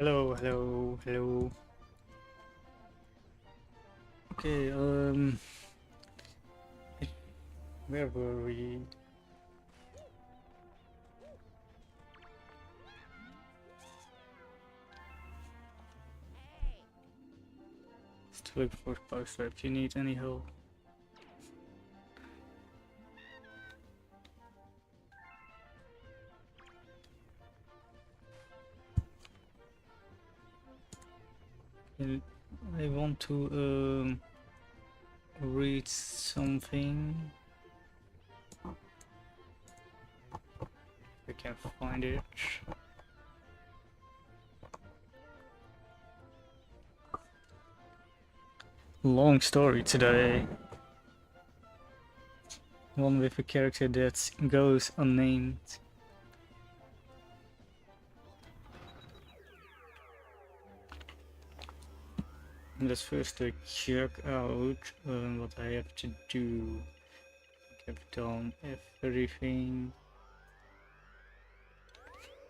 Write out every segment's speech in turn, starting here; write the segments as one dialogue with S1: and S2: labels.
S1: Hello, hello, hello. Okay, where were we? Still looking for poster. If you need any help. I want to read something. I can't find it. Long story today. One with a character that goes unnamed. Let's first check out what I have to do. I've done everything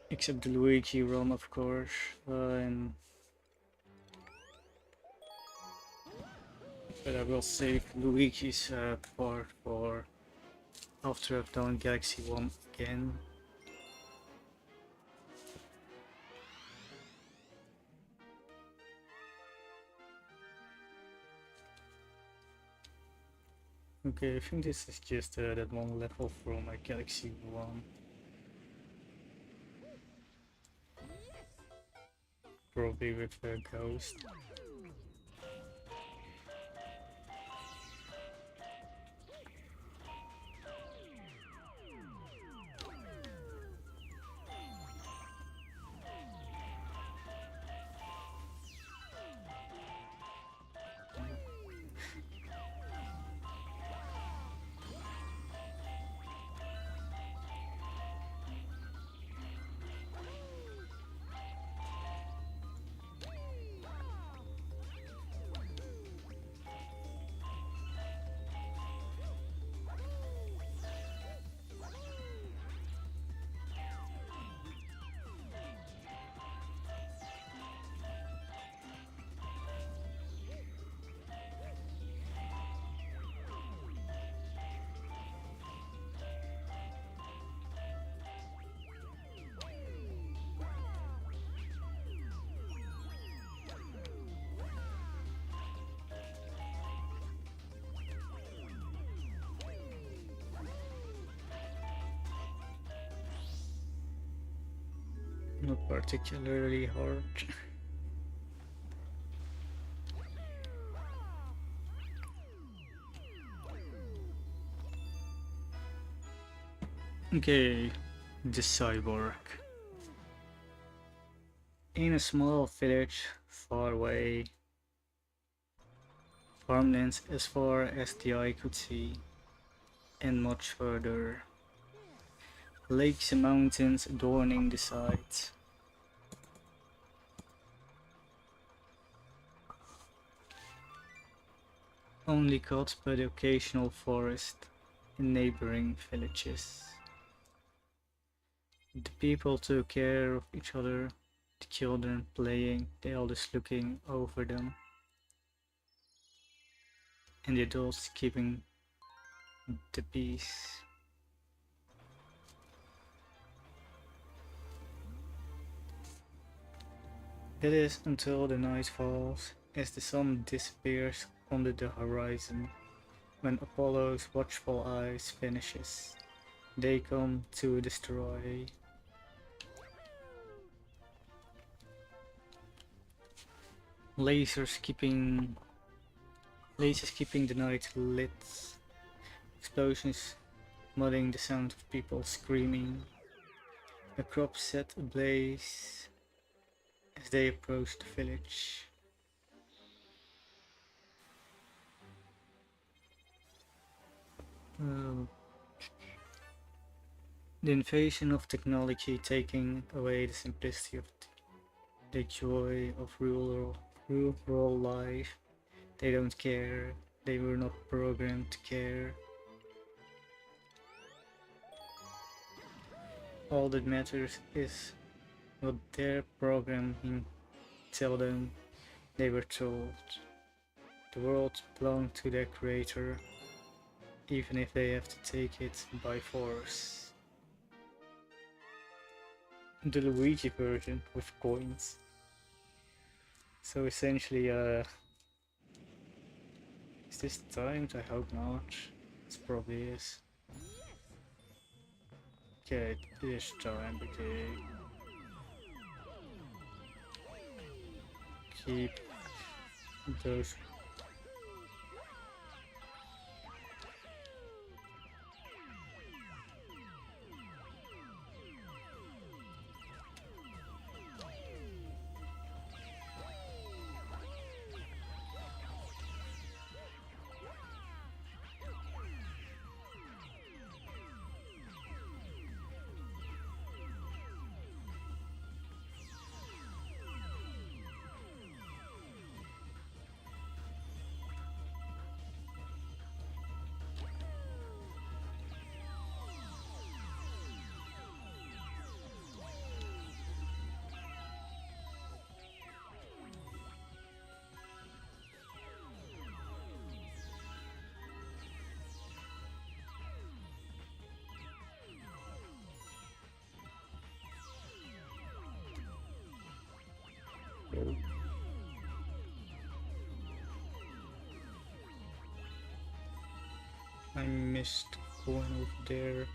S1: except the Luigi run, of course. But I will save Luigi's part for after I've done Galaxy 1 again. Okay, I think this is just that one level from my Galaxy 1. Probably with a ghost. Not particularly hard. Okay, the cyborg. In a small village far away, farmlands as far as the eye could see, and much further. Lakes and mountains adorning the sides. Only cut by the occasional forest in neighboring villages. The people took care of each other, the children playing, the elders looking over them, and the adults keeping the peace. That is until the night falls, as the sun disappears under the horizon. When Apollo's watchful eyes vanishes, they come to destroy. Lasers keeping the night lit. Explosions mudding the sound of people screaming. The crops set ablaze as they approach the village. The invasion of technology taking away the simplicity of the joy of rural life. They don't care. They were not programmed to care. All that matters is what their programming tell them they were told. The world belonged to their creator, even if they have to take it by force. The Luigi version with coins. So essentially, is this timed? I hope not. It probably is. Okay, it is timed, okay. Keep those. I missed going over there.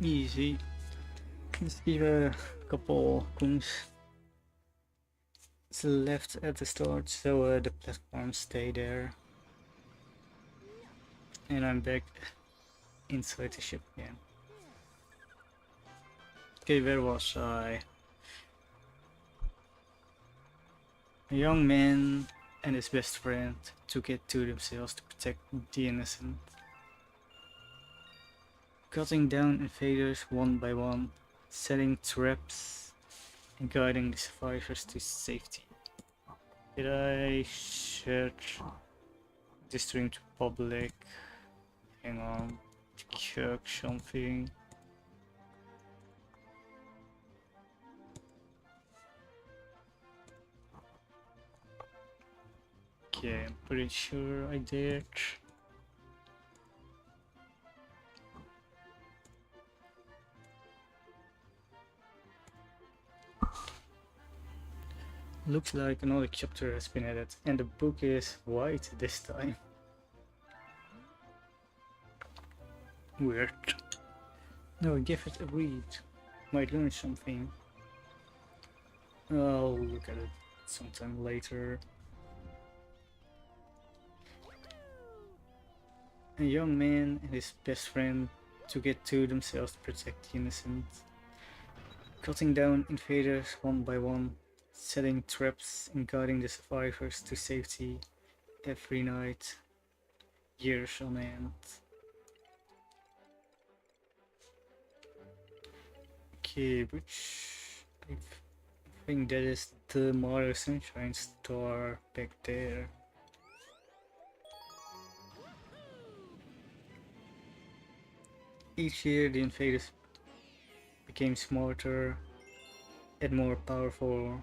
S1: Easy. Let's give a couple coins left at the start, so the platforms stay there. And I'm back inside the ship again. Okay, where was I? A young man and his best friend took it to themselves to protect the innocent, cutting down invaders one by one, setting traps and guiding the survivors to safety. Did I share this stream to public? Hang on, check something. Okay, I'm pretty sure I did. Looks like another chapter has been added, and the book is white this time. Weird. No, give it a read. Might learn something. I'll look at it sometime later. A young man and his best friend took it to themselves to protect the innocent, cutting down invaders one by one, setting traps and guiding the survivors to safety every night, years on end. Okay, which I think that is the Mario Sunshine star back there. Each year the invaders became smarter and more powerful.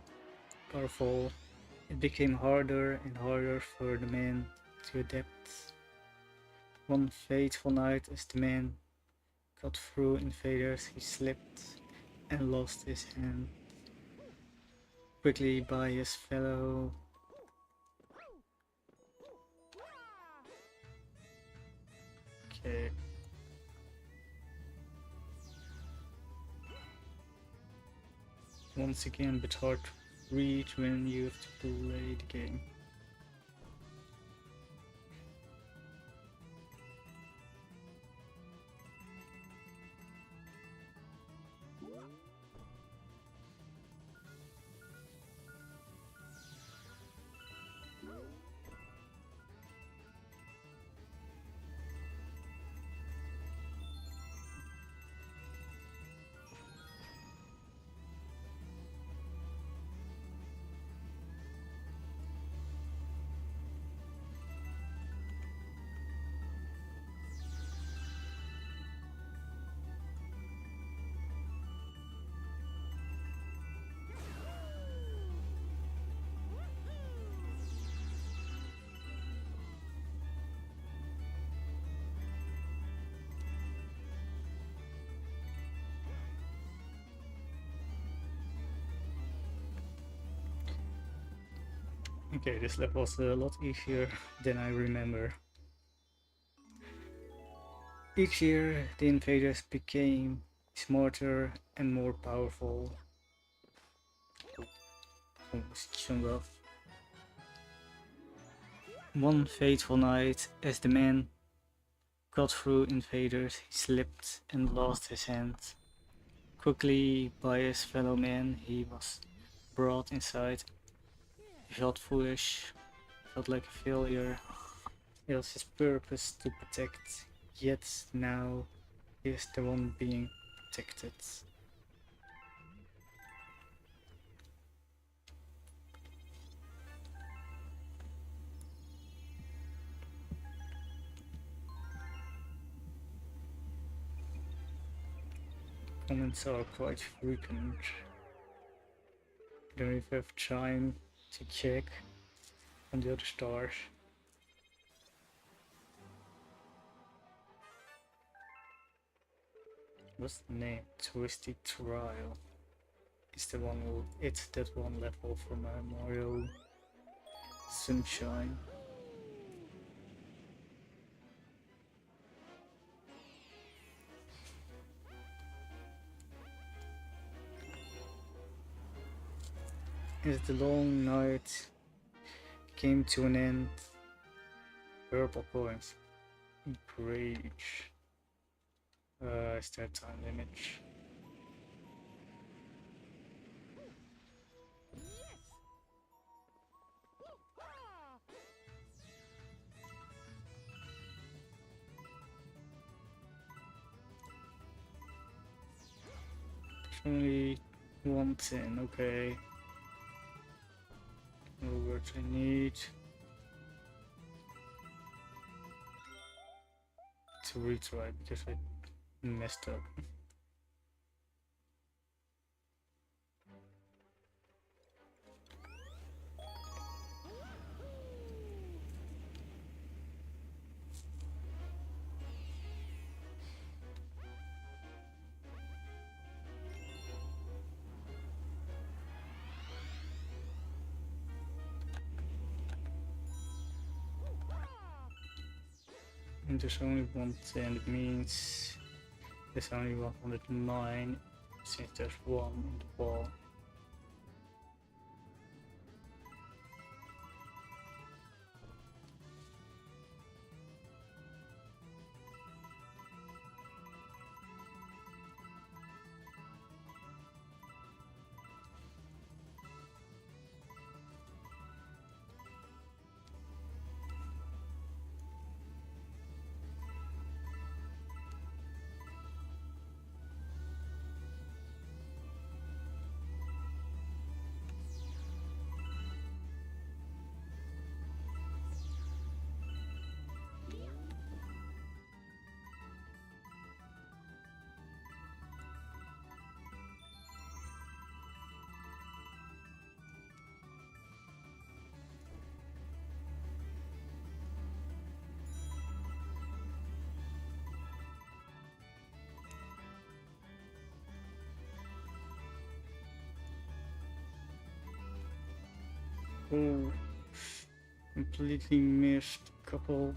S1: It became harder and harder for the man to adapt. One fateful night, as the man cut through invaders, he slipped and lost his hand, quickly by his fellow. Okay. Once again, but hard to read when you have to play the game. Okay, this level was a lot easier than I remember. Each year, the invaders became smarter and more powerful. Almost chunk off. One fateful night, as the man got through invaders, he slipped and lost his hand. Quickly by his fellow men, he was brought inside. He felt foolish, felt like a failure. It was his purpose to protect, yet now he is the one being protected. Comments are quite frequent. Don't even have time to check on the other stars. What's the name? Twisty Trial. It's the one who it's that one level from Mario Sunshine. As the long night came to an end, purple coins. Rage. Is there a time limit? Only 110, okay. No words I need to retry because I messed up. And there's only 110, it means there's only 109 since there's one in the wall. Oh, completely missed a couple.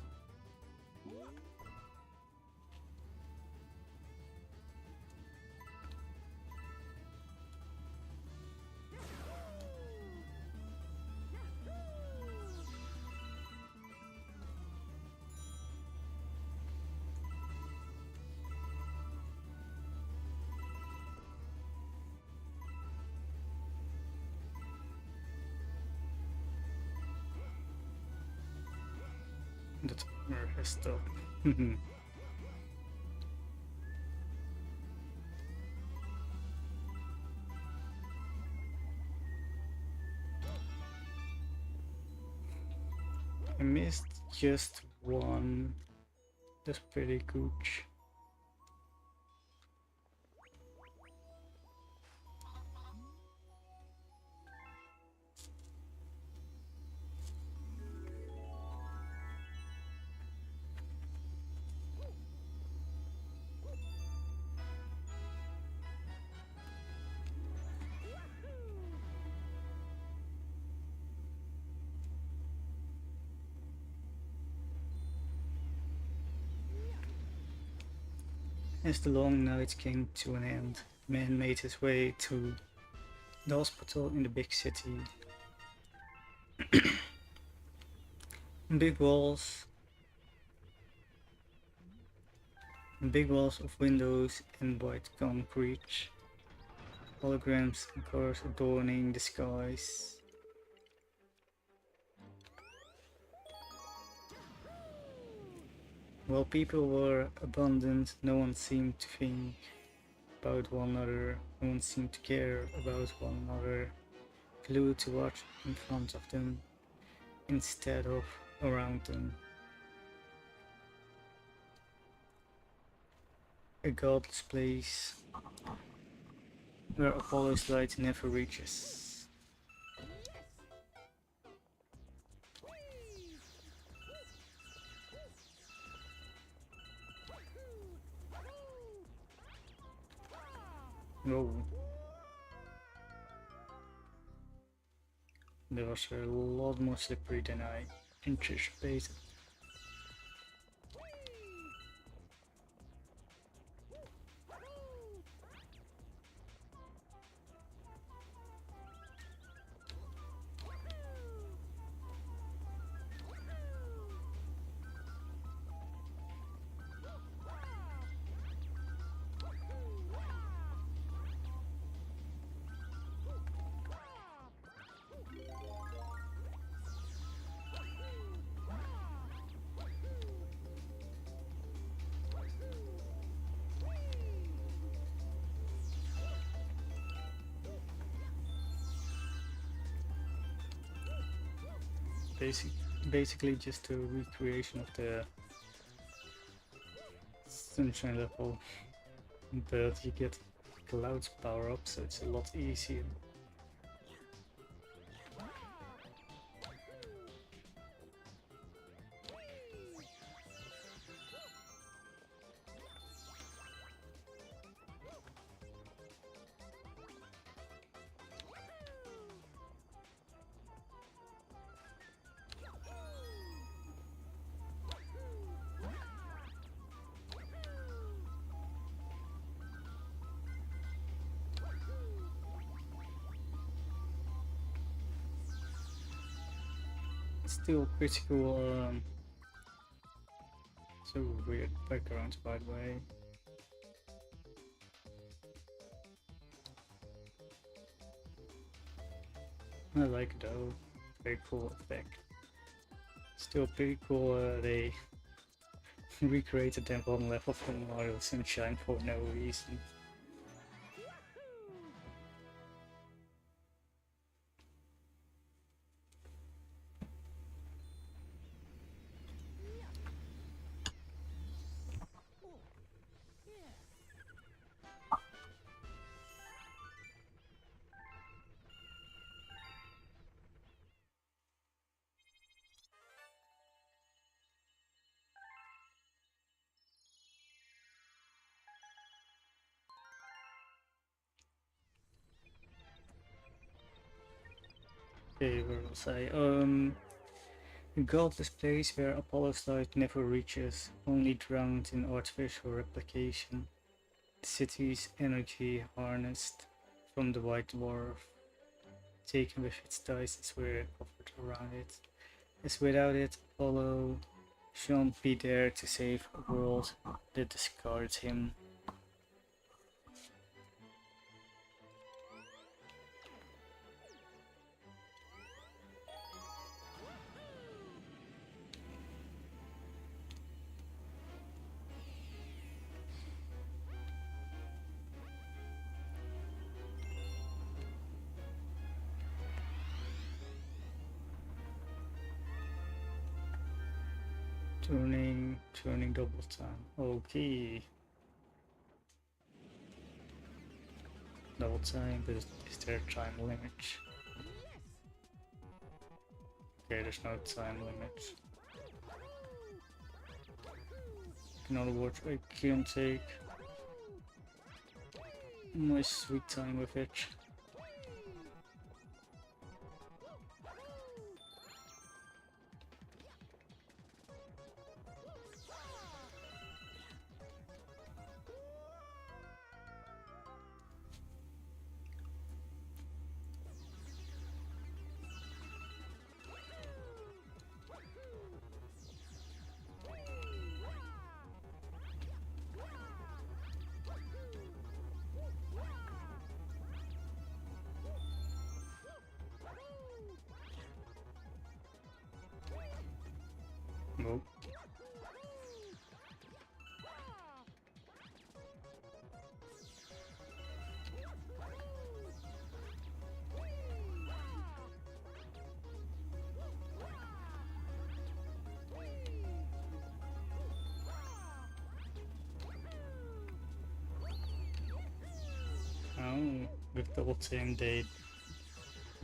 S1: The timer has stopped. I missed just one. That's pretty good. As the long night came to an end, the man made his way to the hospital in the big city. Big walls, big walls of windows and white concrete, holograms and cars adorning the skies. While people were abundant, no one seemed to think about one another, no one seemed to care about one another, glued to what in front of them instead of around them. A godless place where Apollo's light never reaches. Whoa. That was a lot more slippery than I anticipated. Basically just a recreation of the sunshine level, but you get clouds power up, so it's a lot easier. Still pretty cool. So weird backgrounds, by the way. I like it though. Very cool effect. Still pretty cool. They recreated that one level from Mario Sunshine for no reason. Okay, where was I? A godless place where Apollo's light never reaches, only drowned in artificial replication. The city's energy harnessed from the White Dwarf, taken with its dice as we're covered around it. As without it, Apollo shan't be there to save a world that discards him. Turning double time. Okay. Double time, but is there a time limit? Okay, there's no time limit. Another word I can take my sweet time with it. with the ultim they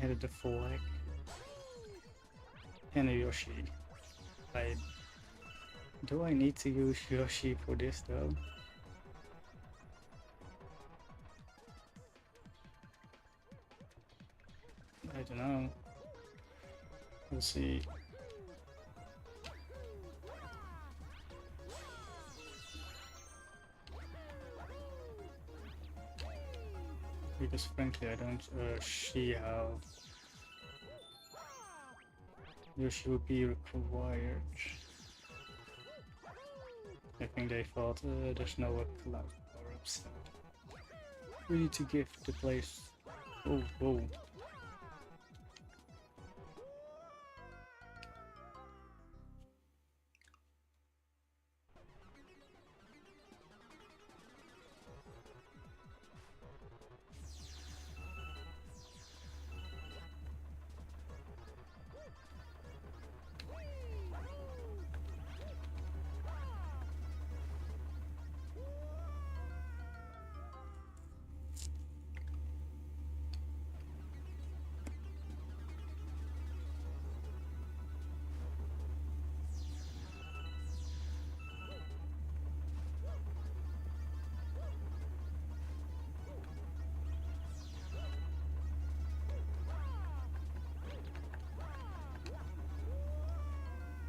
S1: added the flag and a Yoshi. Do I need to use Yoshi for this though? I don't know. We'll see. Because frankly I don't see how Yoshi would be required. I think they thought there's no cloud power-ups. We need to give the place. Oh, whoa.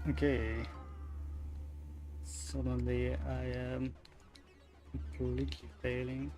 S1: Okay. Suddenly I am completely failing.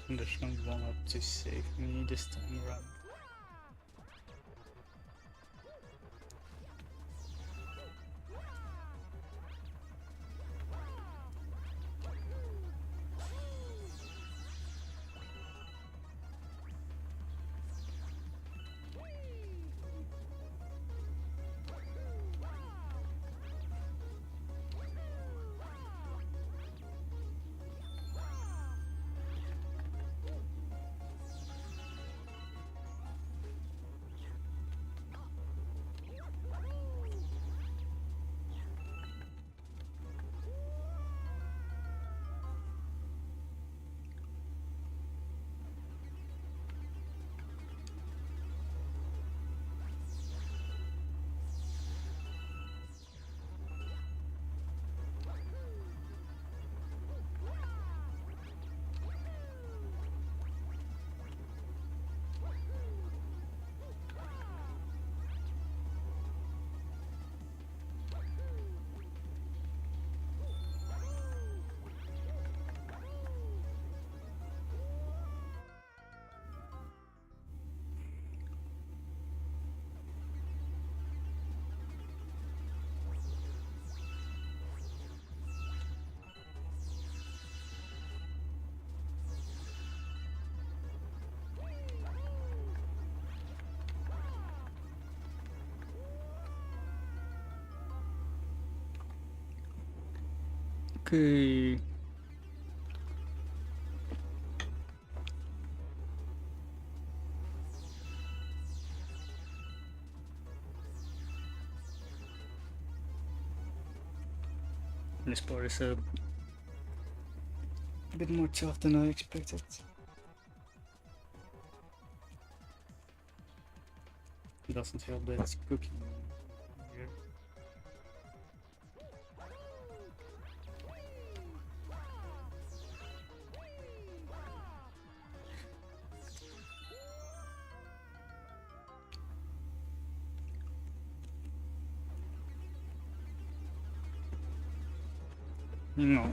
S1: And there's no one up to save me this time around. Okay. This part is a bit more tough than I expected. It doesn't help that it's cooking here. No.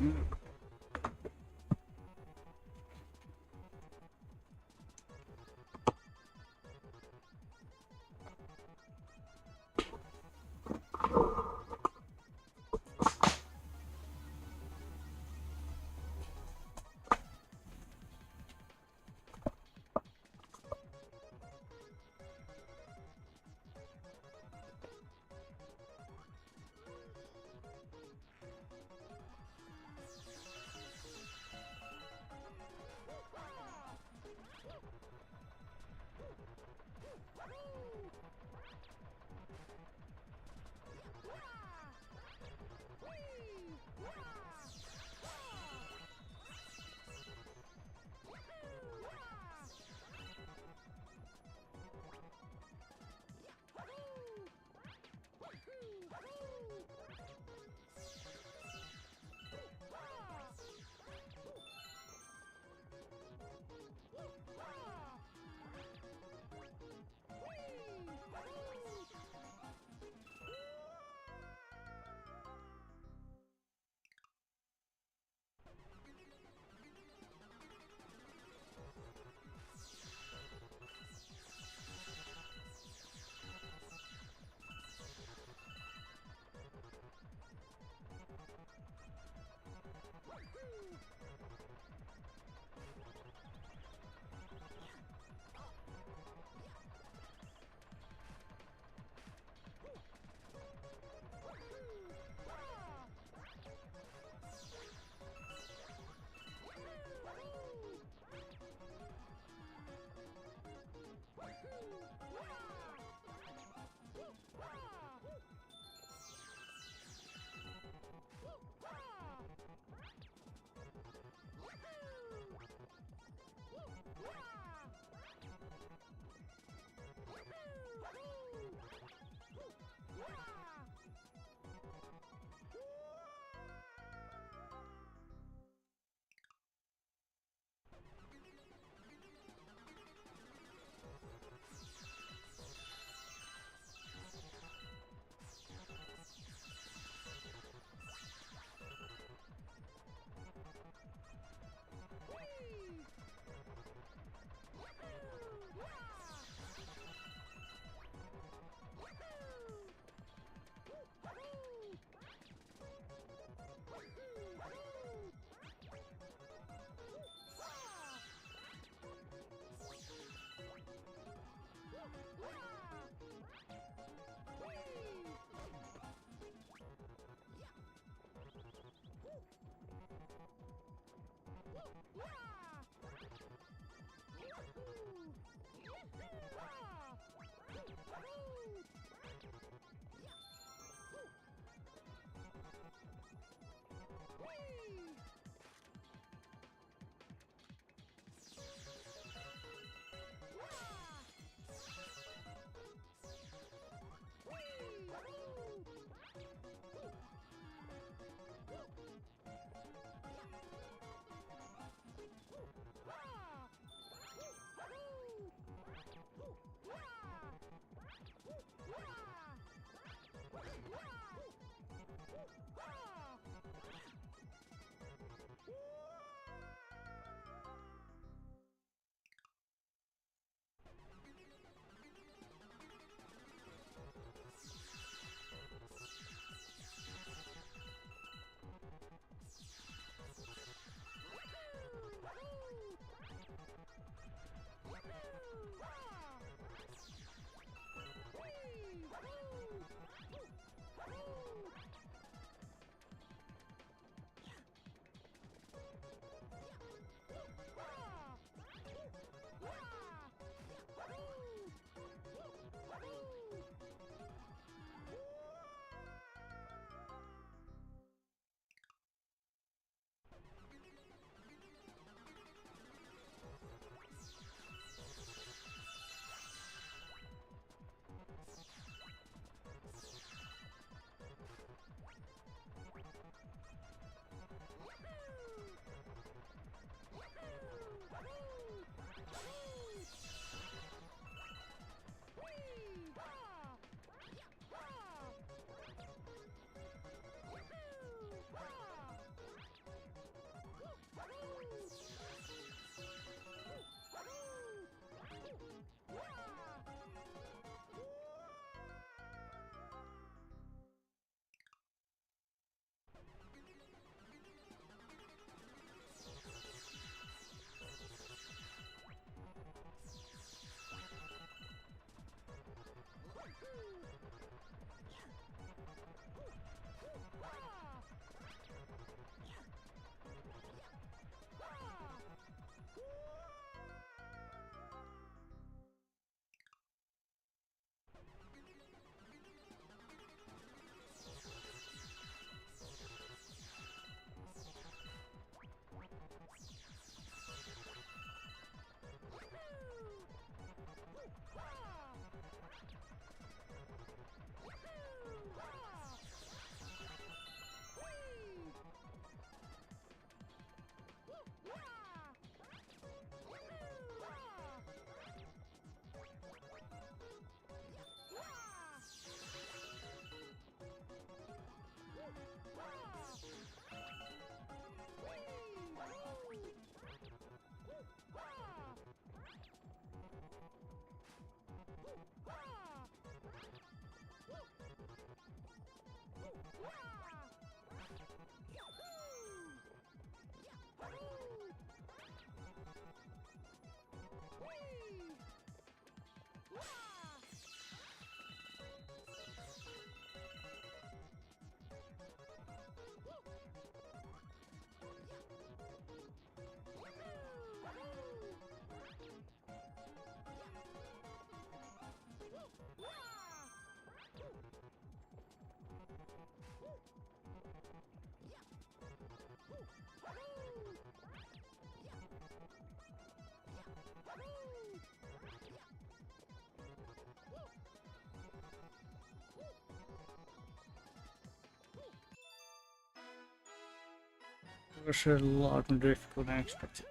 S1: It was a lot more difficult than expected.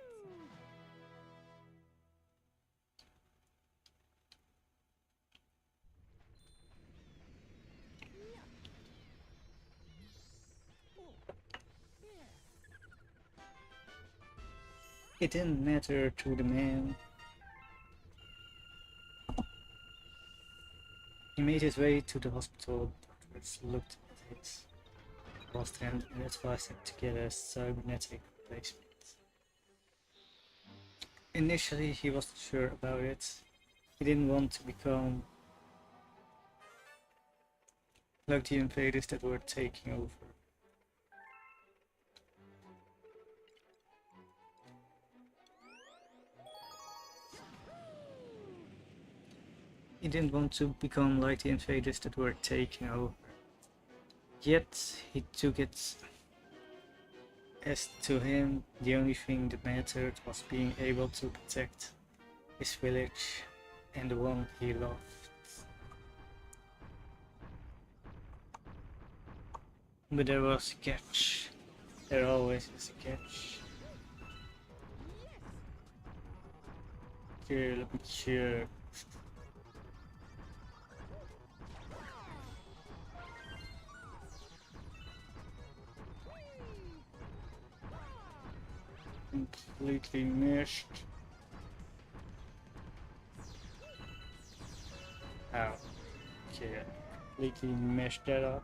S1: It didn't matter to the man. He made his way to the hospital. Doctors looked at his lost hand and advised him to get a cybernetic replacement. Initially, he wasn't sure about it. He didn't want to become like the invaders that were taking over. He didn't want to become like the invaders that were taking over. Yet he took it as to him the only thing that mattered was being able to protect his village and the one he loved. But there was a catch. There always is a catch. Okay, let me check. Completely missed. Oh, okay, I completely messed that up.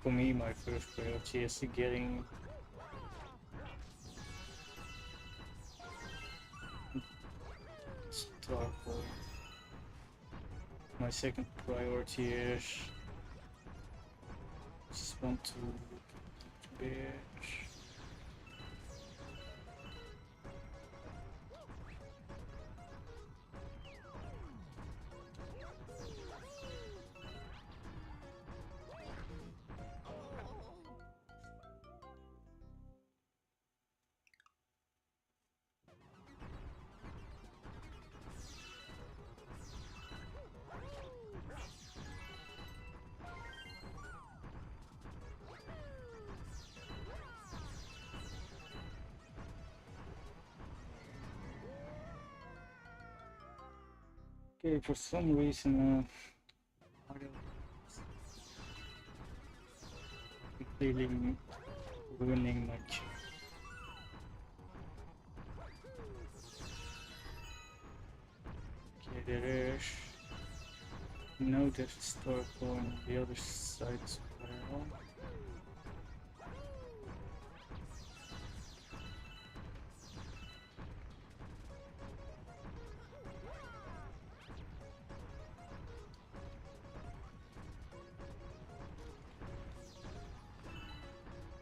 S1: For me, my first priority is getting Starpoint. My second priority is just want to bitch. Okay, for some reason, I don't completely ruining my chip. Okay, there is no Death Star point on the other side as well.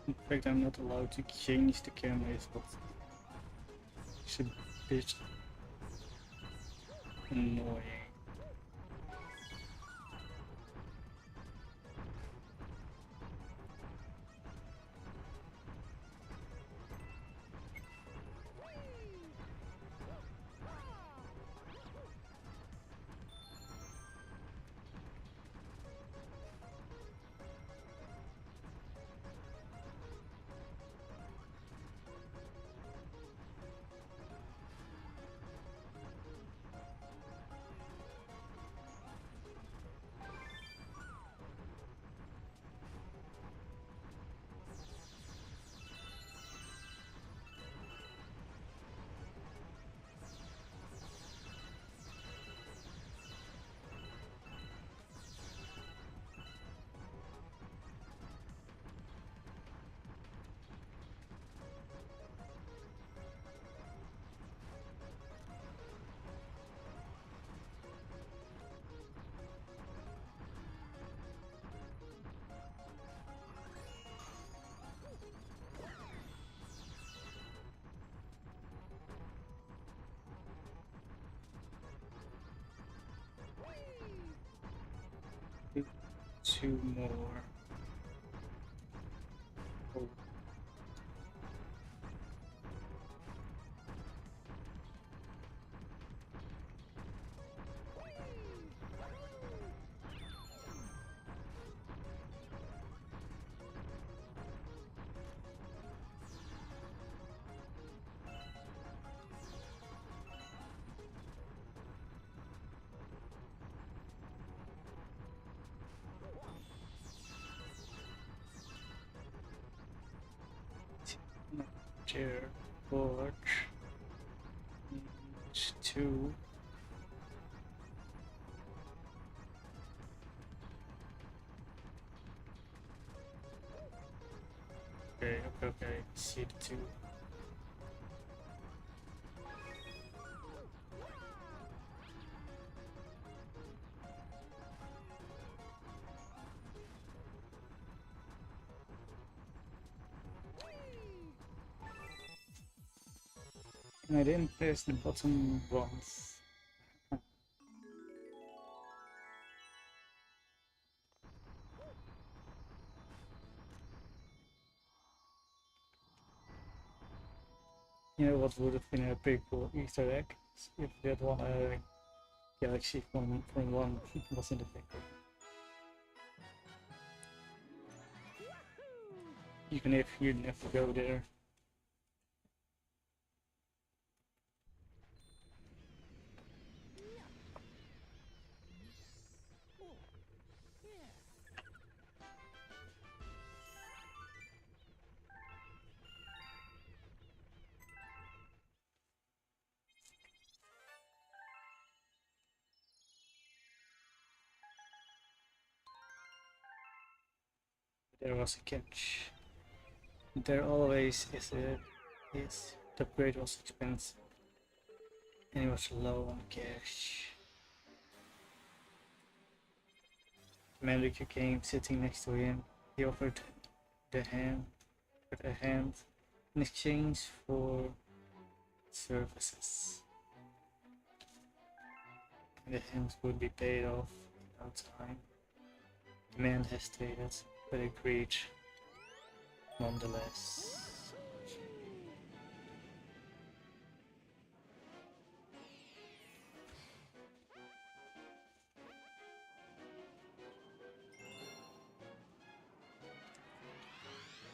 S1: In fact, I'm not allowed to change the cameras, but it's a bit annoying. Two more. Oh. Chair, board, two. Okay, see the two. I didn't press the button once. You know what would have been a pretty cool Easter egg if that one galaxy from one was in the picture. Even if you never go there. There was a catch. There always is. The upgrade was expensive. And he was low on cash. The manager came sitting next to him. He offered a hand in exchange for services. And the hand would be paid off in no time. The man hesitated, but agreed nonetheless.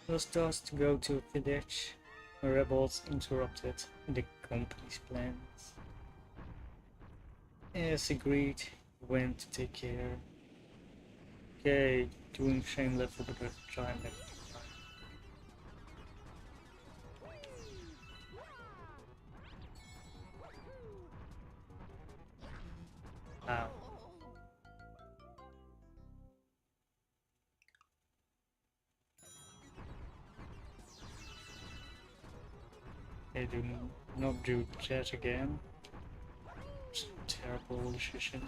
S1: It was tasked to go to Videch. The rebels interrupted the company's plans. As agreed, he went to take care. Okay, doing shame level for the time. Ow. They do not do that again. It's a terrible decision.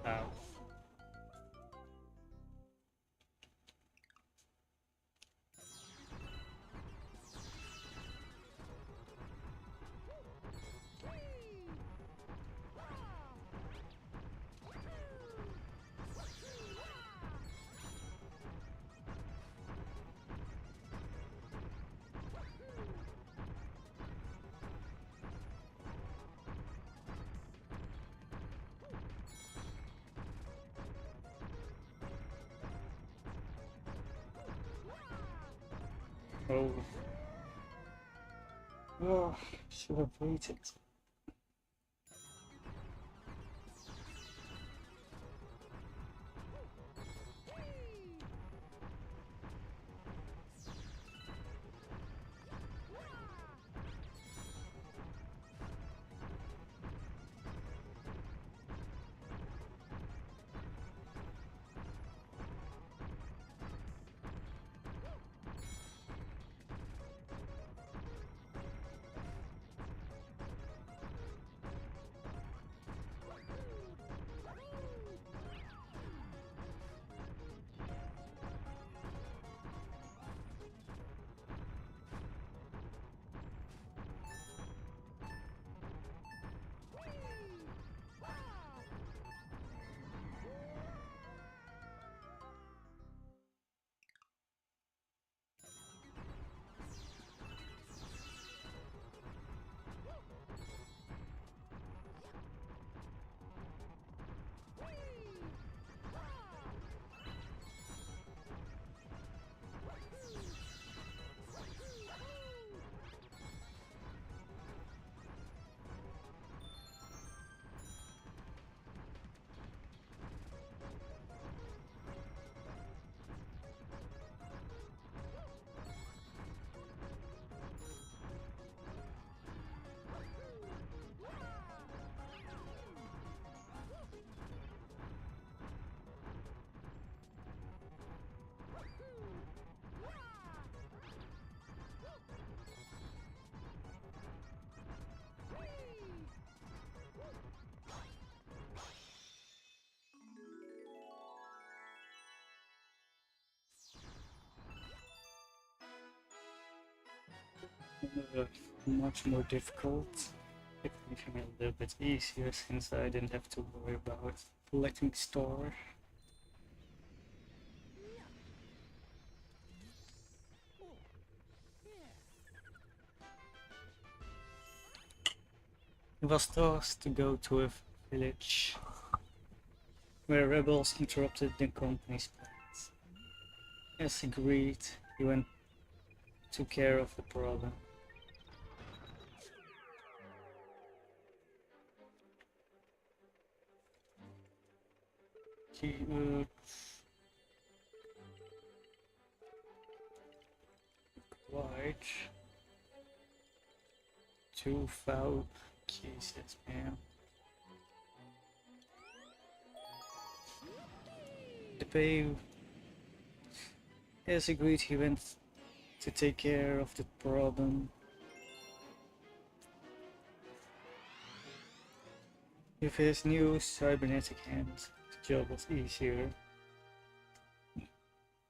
S1: Ow. Oh. Oh, should have waited. much more difficult. If anything, a little bit easier since I didn't have to worry about collecting star. He was tasked to go to a village where rebels interrupted the company's plans. As agreed, he went took care of the problem. He quite two foul cases, man. The pay, as agreed, he went to take care of the problem. With his new cybernetic hand, the job was easier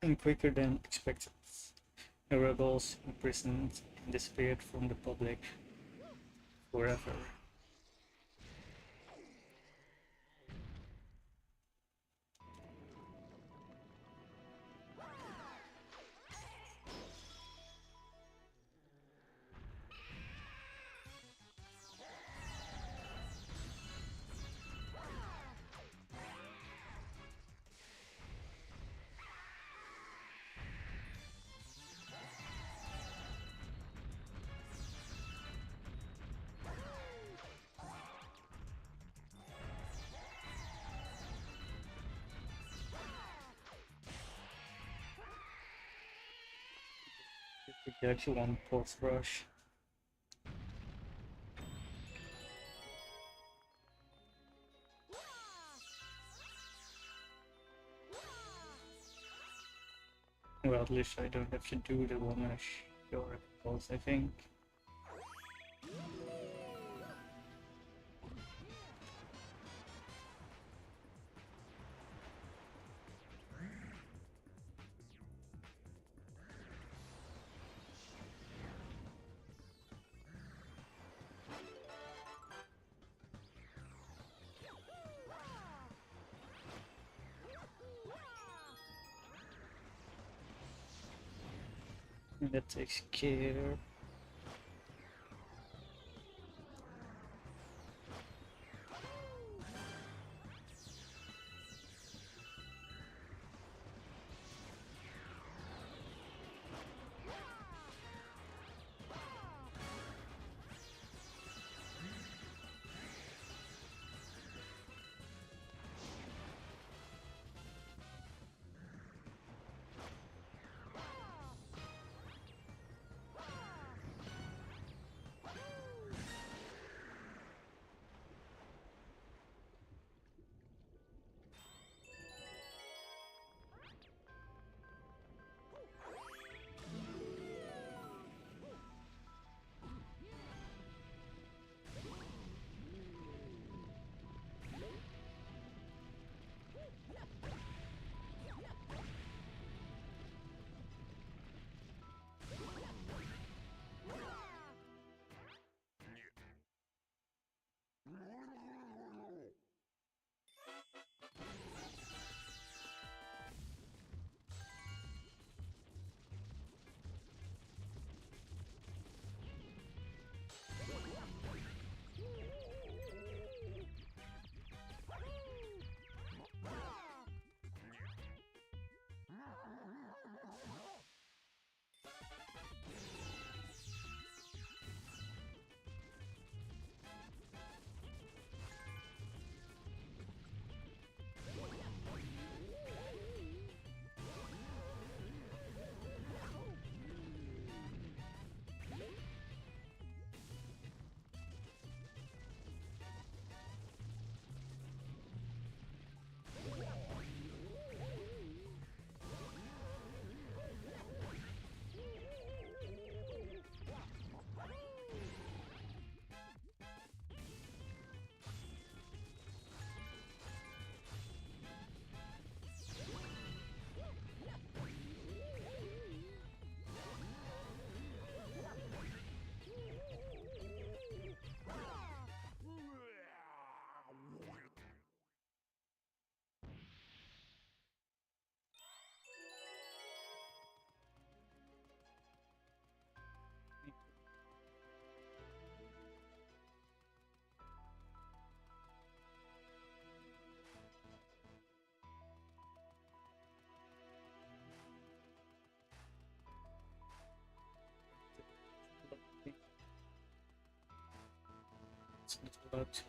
S1: and quicker than expected. The rebels imprisoned and disappeared from the public forever. You actually want pulse rush. Well, at least I don't have to do the one your pulse, I think. And that takes care. It's not allowed to.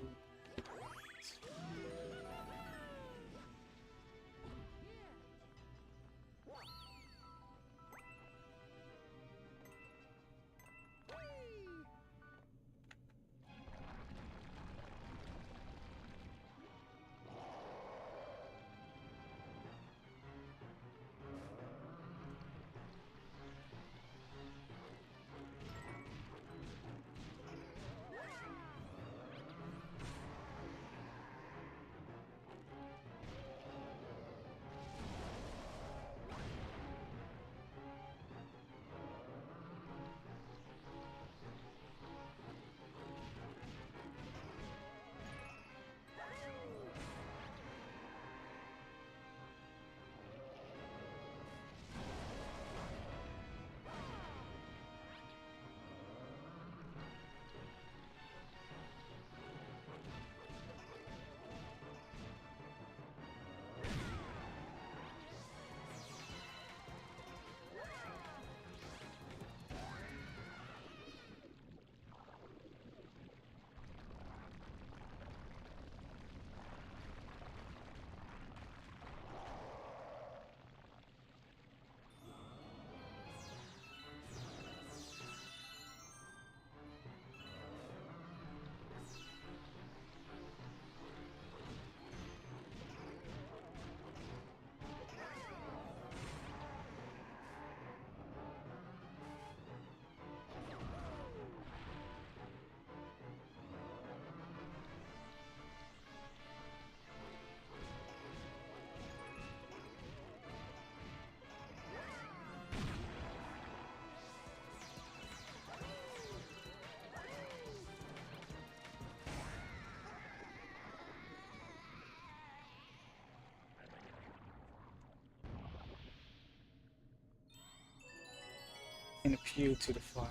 S1: And appeal to the fire.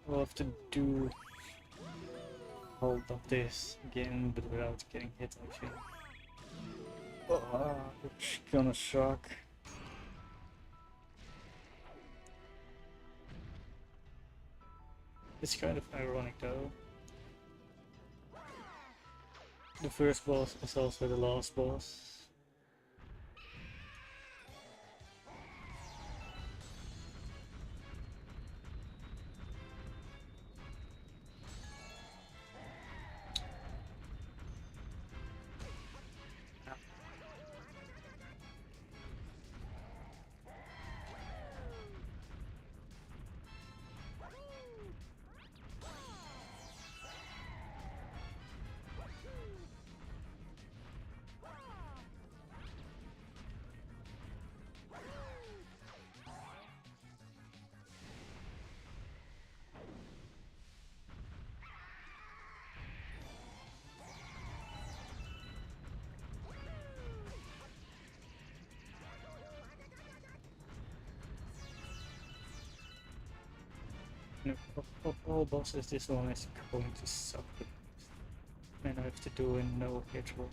S1: We'll have to do hold up this again, but without getting hit, I think. It's gonna suck. It's kind of ironic though. The first boss is also the last boss. Of all bosses, this one is going to suck. And I have to do a no hit roll.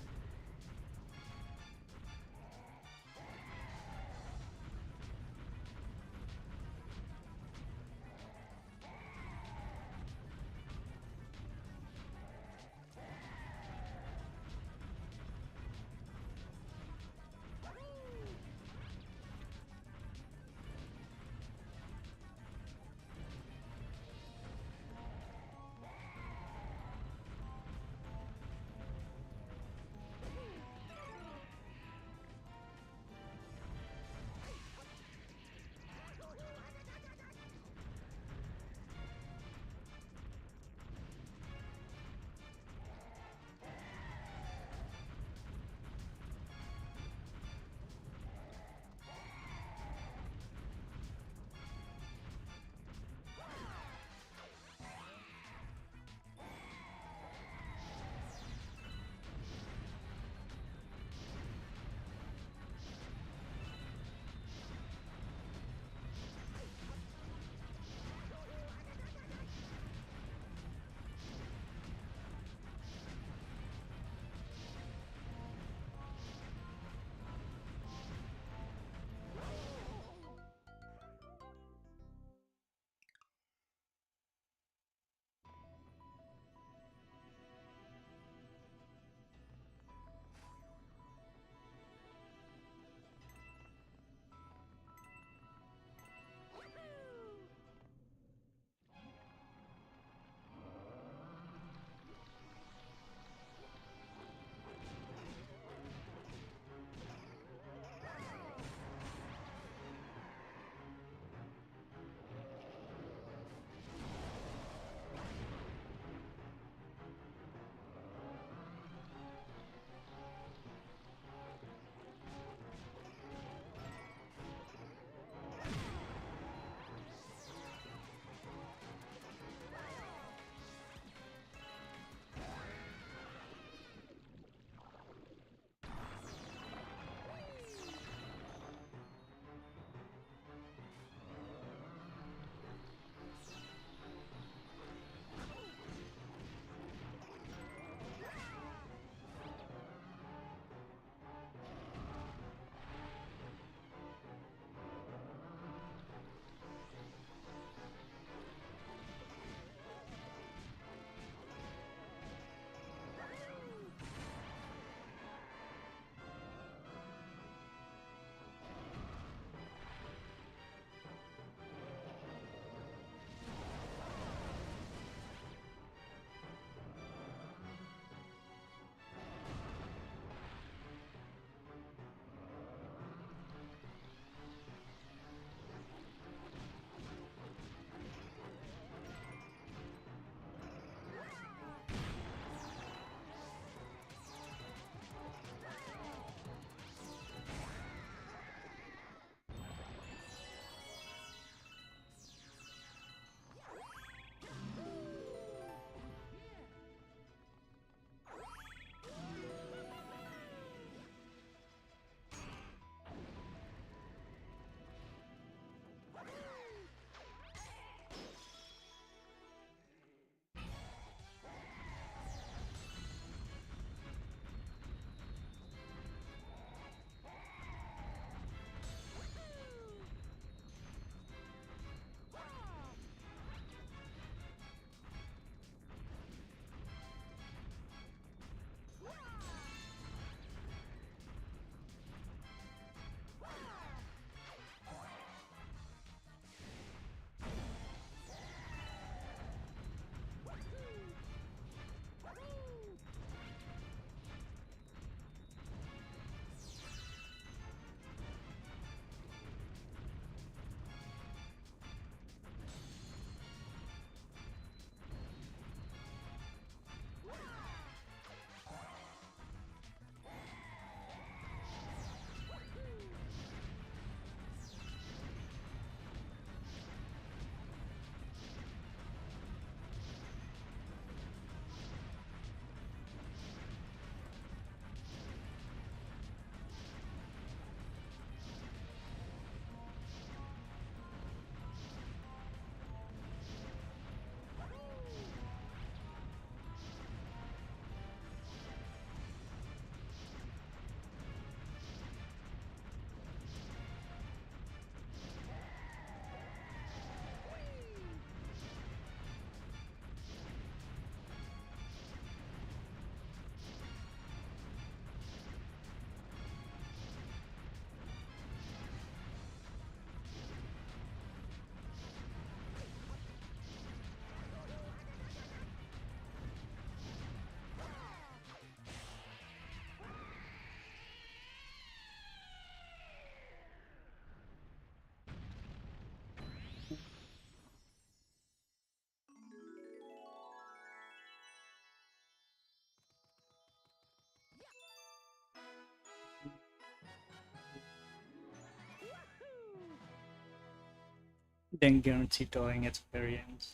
S1: Then guarantee dying at the very end.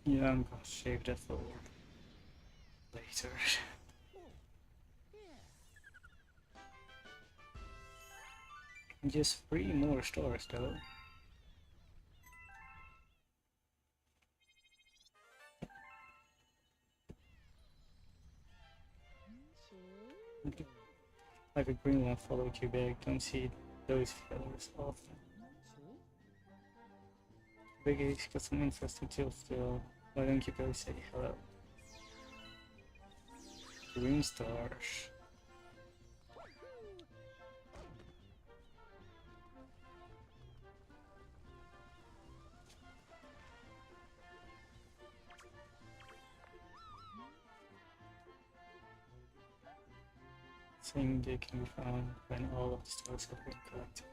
S1: Yeah, I'm gonna save that for later. Just 3 more stars though. Okay. Like a green one followed you back, don't see those fellas often. Biggie's got some interesting tales still. Why don't you go say hello? Green stars. Thing they can be found when all of the stars have been collected.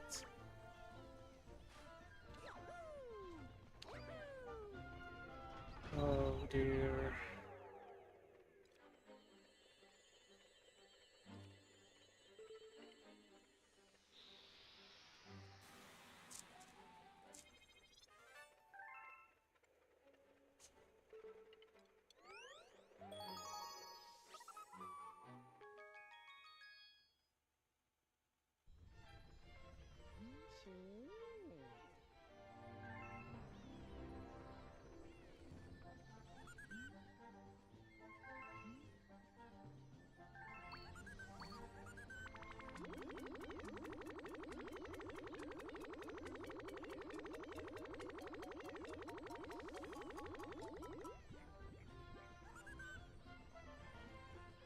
S1: Oh dear.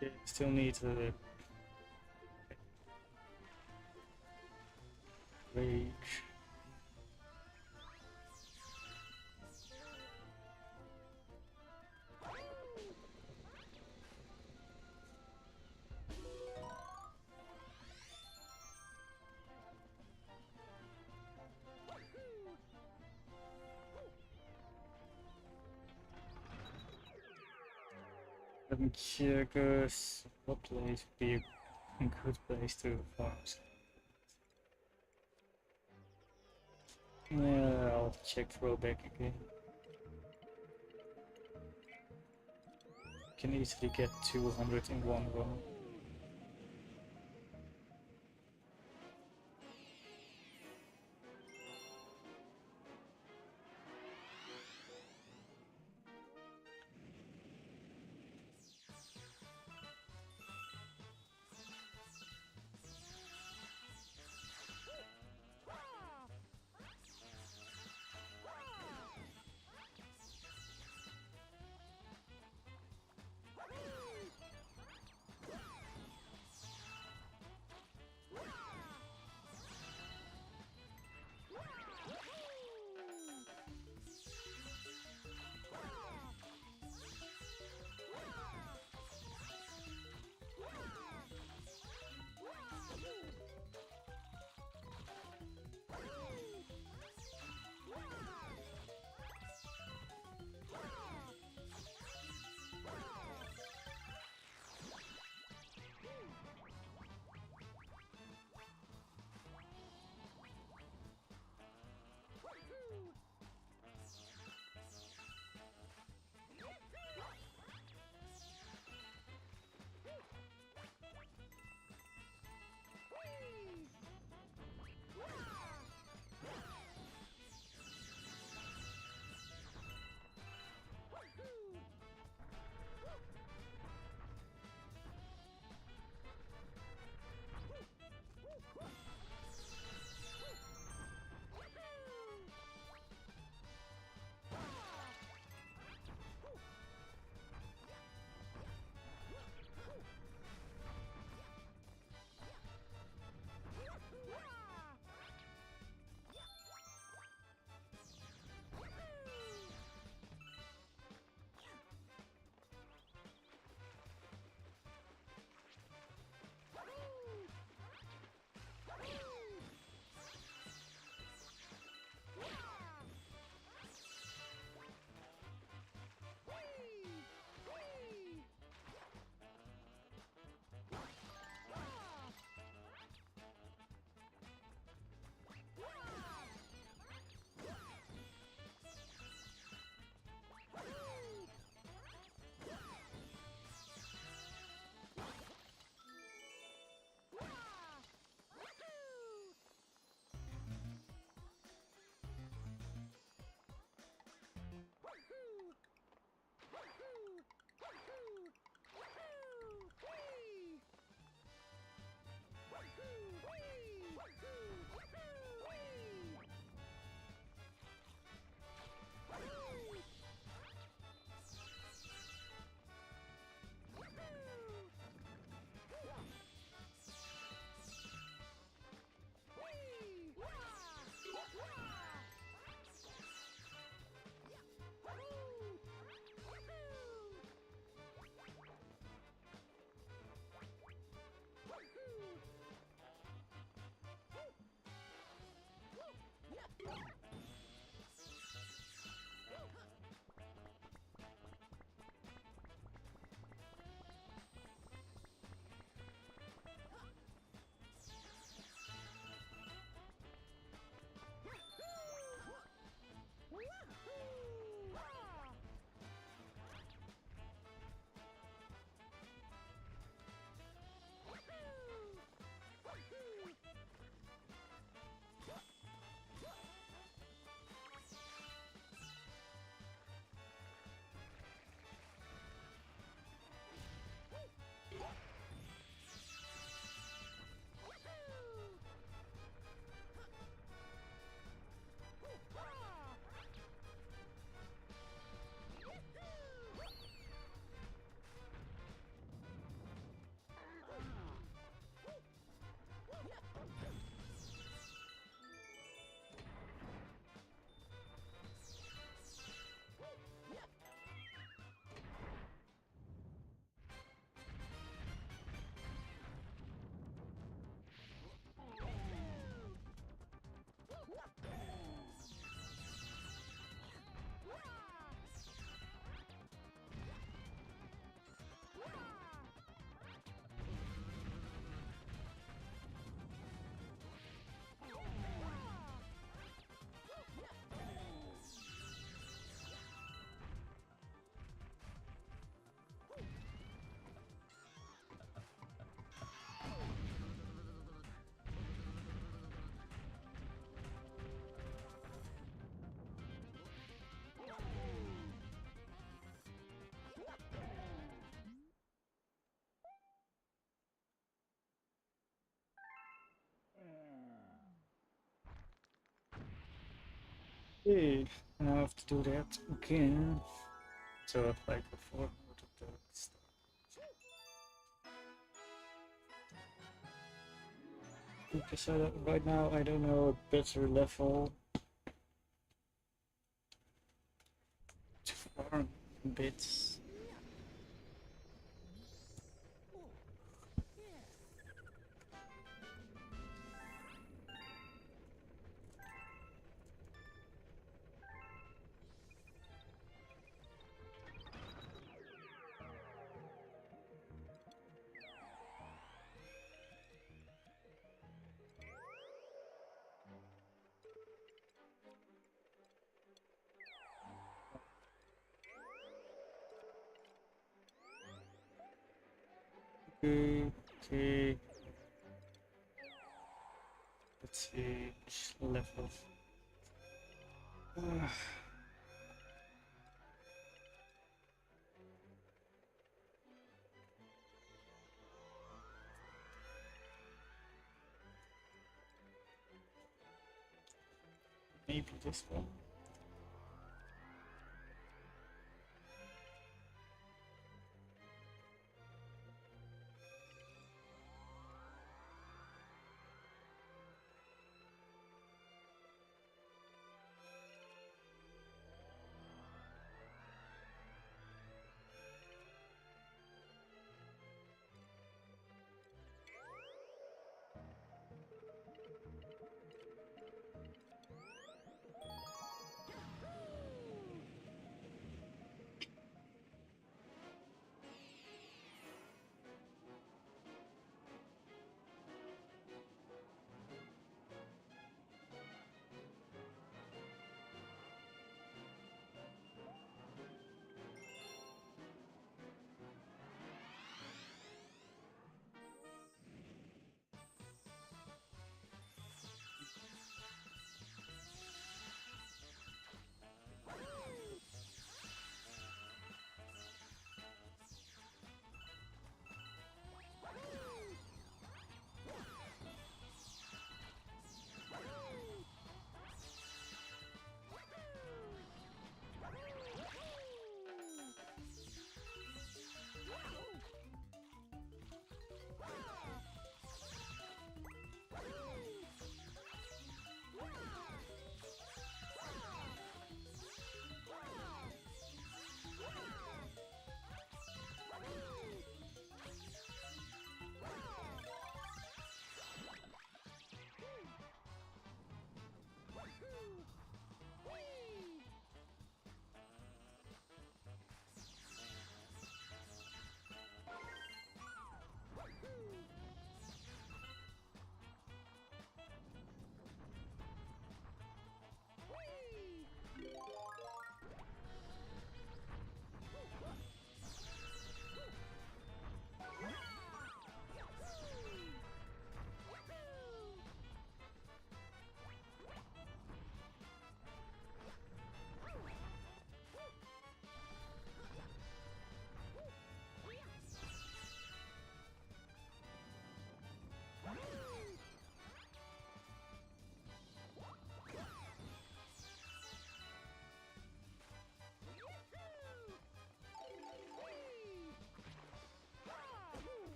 S1: They still need a rage. Let me check what place would be a good place to farm. Yeah, I'll check throwback again. Can easily get 200 in one run. Hey, now I have to do that again. So like before, what did the stuff? Because right now I don't know a better level to farm bits. Okay, okay. Let's see which level. Maybe this one.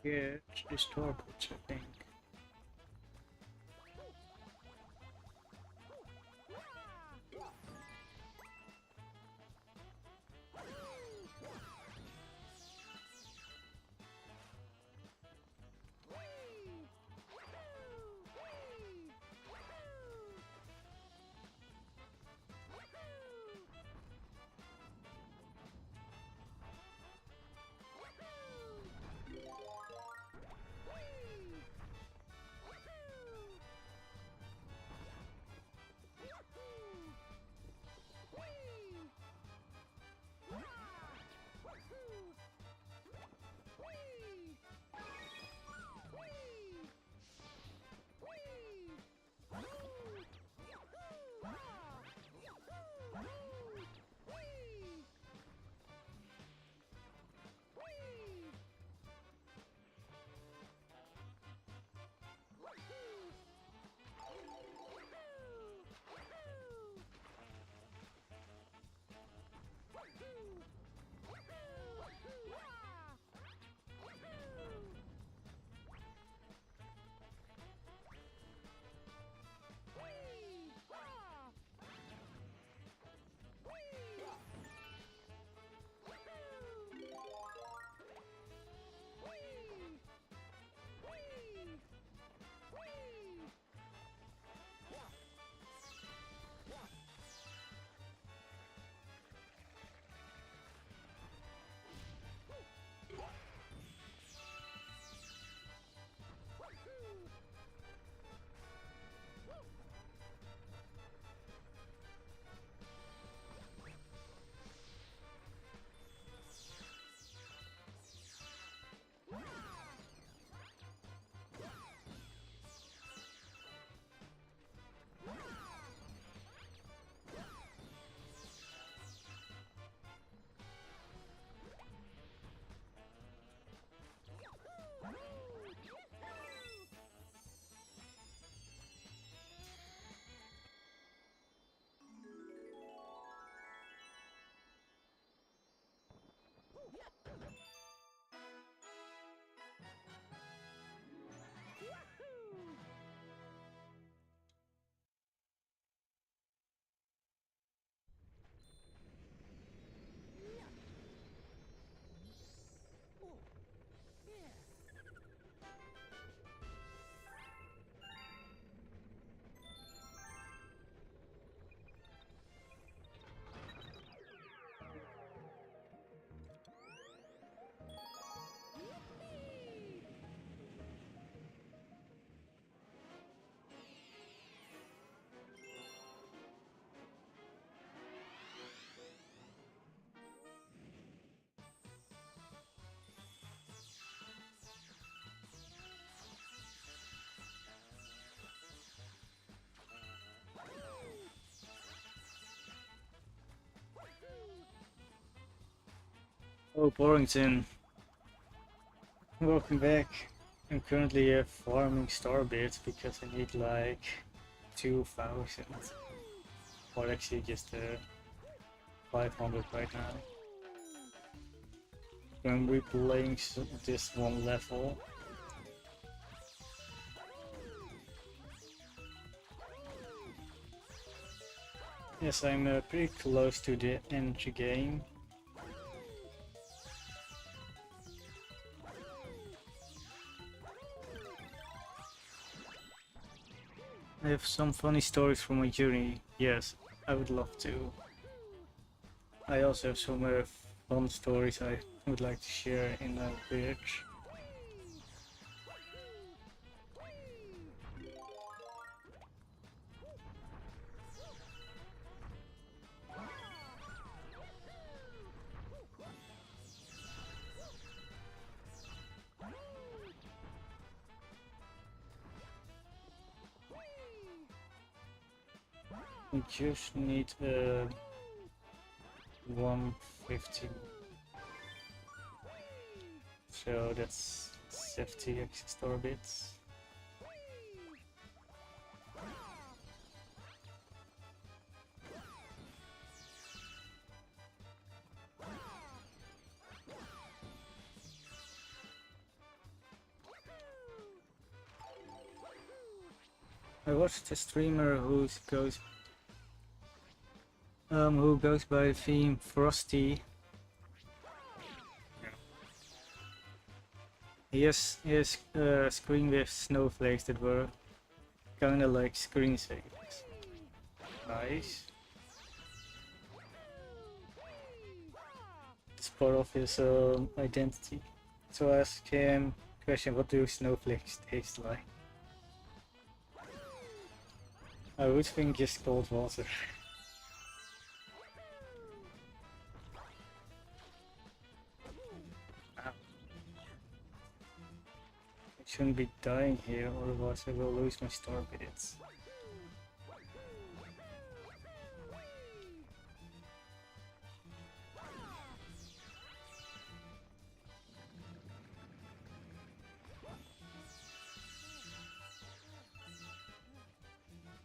S1: Yeah, the starboards, I think. Oh, Borrington, welcome back. I'm currently farming starbits because I need like 2,000. Or actually just 500 right now. I'm replaying this one level. Yes, I'm pretty close to the end game. I have some funny stories from my journey. Yes, I would love to. I also have some fun stories I would like to share in a bit. We just need 150. So that's 70 extra bits. I watched a streamer who goes by the theme Frosty. He has a screen with snowflakes that were kinda like screensavers. Nice. It's part of his identity. So I asked him question, what do snowflakes taste like? I would think just cold water. I shouldn't be dying here, otherwise I will lose my star bits.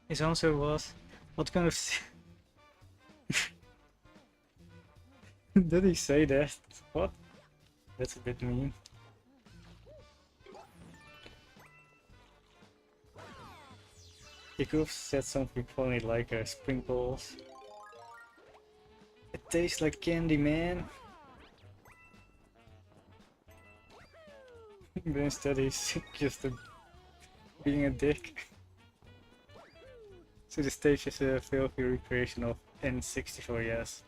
S1: His answer was, what kind of... Did he say that? What? That's a bit mean. He could have said something funny like sprinkles. It tastes like candy, man. But instead he's just being a dick. So the stage is a filthy recreation of N64, yes.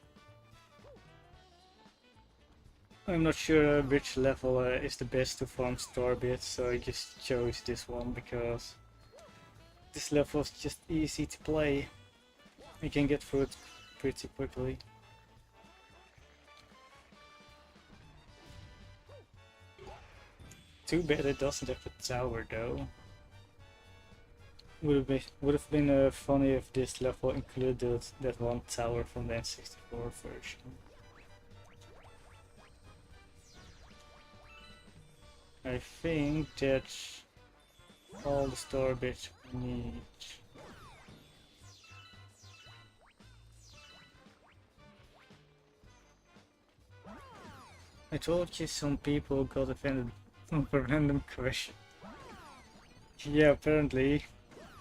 S1: I'm not sure which level is the best to farm star bits, so I just chose this one because this level is just easy to play. You can get through it pretty quickly. Too bad it doesn't have a tower though. Would have been funny if this level included that one tower from the N64 version. I think that's all the star bits we need. I told you some people got offended of a random question. Yeah, apparently.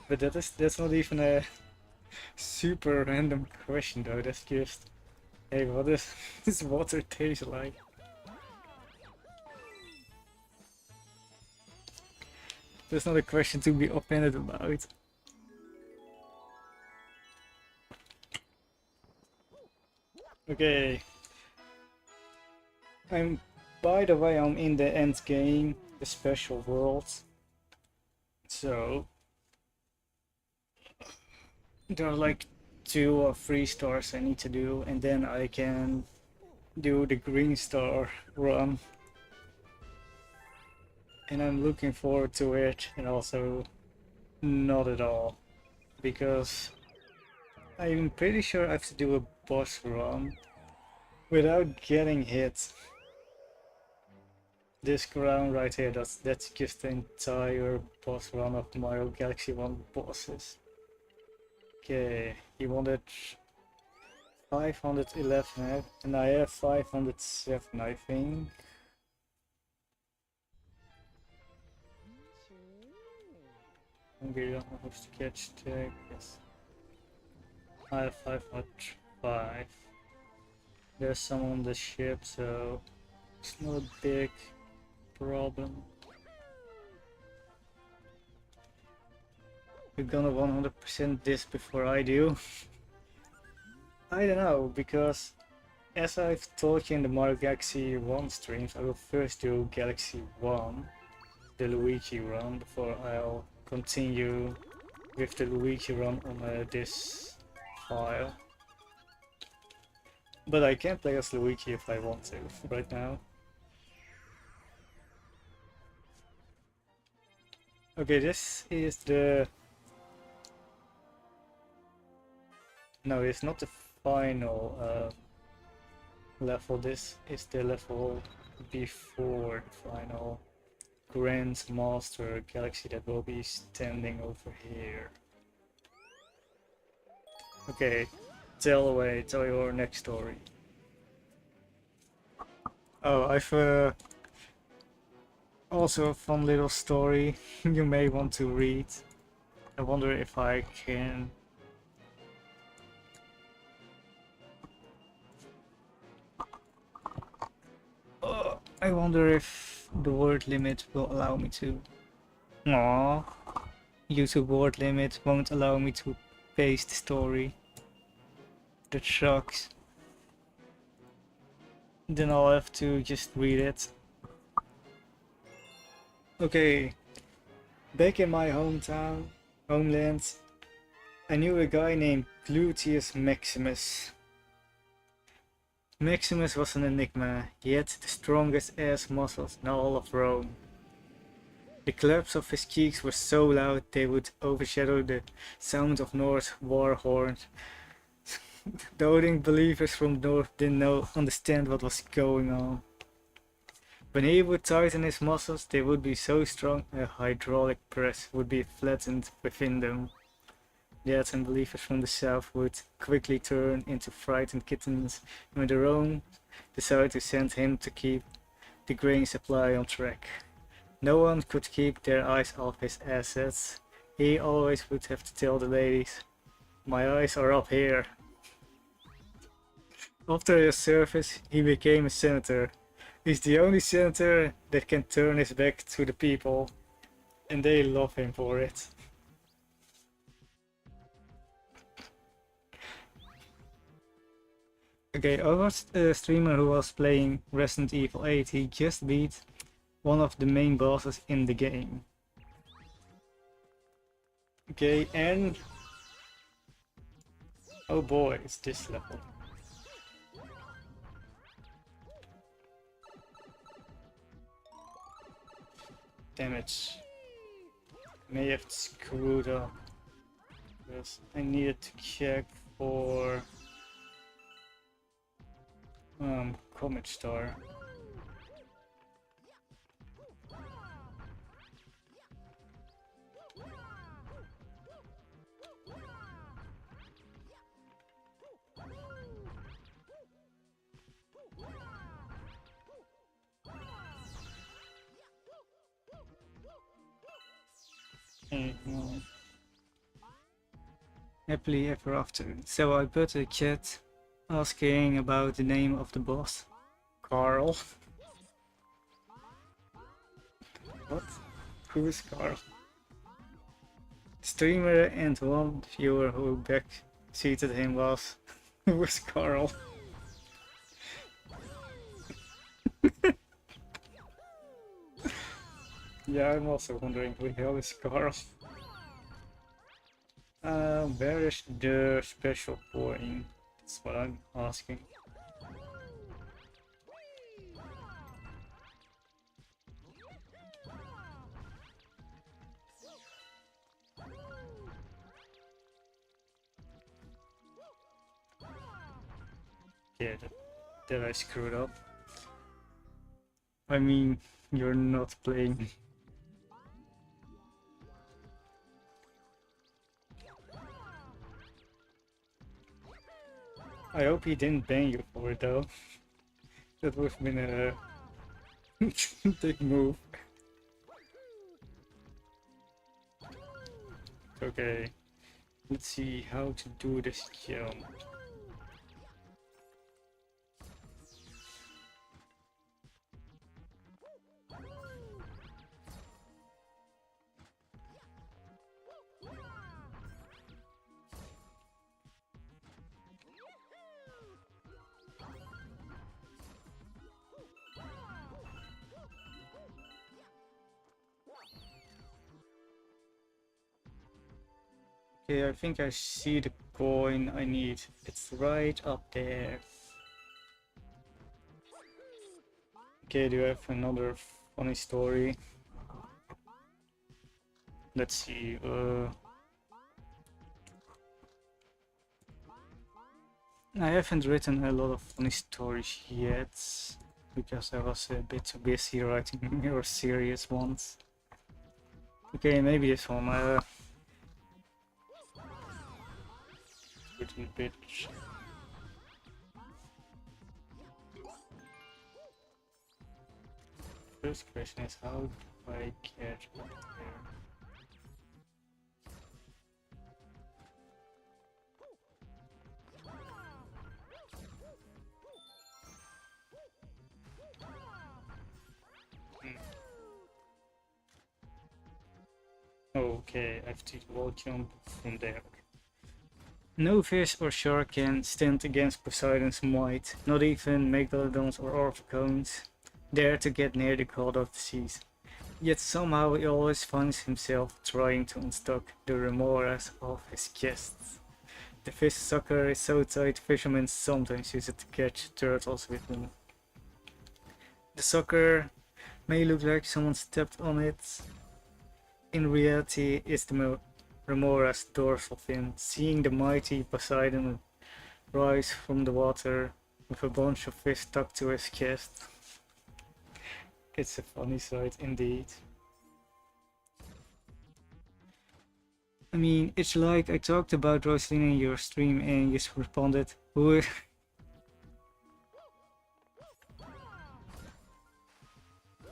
S1: But that's not even a super random question though, that's just, hey, what does this water taste like? That's not a question to be offended about. Okay. By the way, I'm in the end game, the special world. So there are like 2 or 3 stars I need to do, and then I can do the green star run. And I'm looking forward to it, and also not at all, because I'm pretty sure I have to do a boss run without getting hit. This ground right here, that's just the entire boss run of Mario Galaxy 1 bosses. Okay, he wanted 511 and I have 507, I think. Maybe I don't have to catch tag, yes. I have 505. There's some on the ship, so it's not a big problem. You're gonna 100% this before I do? I don't know, because as I've told you in the Mario Galaxy 1 streams, I will first do Galaxy 1, the Luigi run, before I'll continue with the Luigi run on this file. But I can play as Luigi if I want to, right now. Okay, this is the... No, it's not the final level, this is the level before the final Grand Master Galaxy that will be standing over here. Okay, tell your next story. Oh, I've also a fun little story you may want to read. I wonder if I can... I wonder if the word limit will allow me to... Aww. YouTube word limit won't allow me to paste the story. That sucks. Then I'll have to just read it. Okay. Back in my homeland, I knew a guy named Gluteus Maximus. Maximus was an enigma. He had the strongest ass muscles in all of Rome. The claps of his cheeks were so loud they would overshadow the sound of Norse war horns. Doubting believers from North didn't understand what was going on. When he would tighten his muscles, they would be so strong a hydraulic press would be flattened within them. Yet unbelievers from the south would quickly turn into frightened kittens when the Rome decided to send him to keep the grain supply on track. No one could keep their eyes off his assets. He always would have to tell the ladies, "My eyes are up here." After his service, he became a senator. He's the only senator that can turn his back to the people, and they love him for it. Okay, I watched a streamer who was playing Resident Evil 8. He just beat one of the main bosses in the game. Okay, and... oh boy, it's this level. Damage. May have screwed up. Because I needed to check for... Comet Star. No. Happily ever after. So I put a chat asking about the name of the boss. Carl. What? Who is Carl? Streamer and one viewer who backseated him was... who was Carl? Yeah, I'm also wondering who the hell is Carl. Where is the special point? That's what I'm asking. Yeah, that I screwed up. I mean, you're not playing. I hope he didn't ban you for it though. That would have been a big move. Okay, let's see how to do this jump. Okay, I think I see the coin I need. It's right up there. Okay, do you have another funny story? Let's see, I haven't written a lot of funny stories yet, because I was a bit too busy writing more serious ones. Okay, maybe this one, little bitch. First question is, how do I get up there? Okay, I have to wall jump from there. No fish or shark can stand against Poseidon's might, not even megalodons or orphacones dare to get near the god of the seas. Yet somehow he always finds himself trying to unstuck the remoras of his guests. The fish sucker is so tight fishermen sometimes use it to catch turtles with them. The sucker may look like someone stepped on it. In reality, it's the remora's dorsal fin. Seeing the mighty Poseidon rise from the water with a bunch of fish stuck to his chest. It's a funny sight indeed. I mean, it's like I talked about Rosalina in your stream and you just responded, who?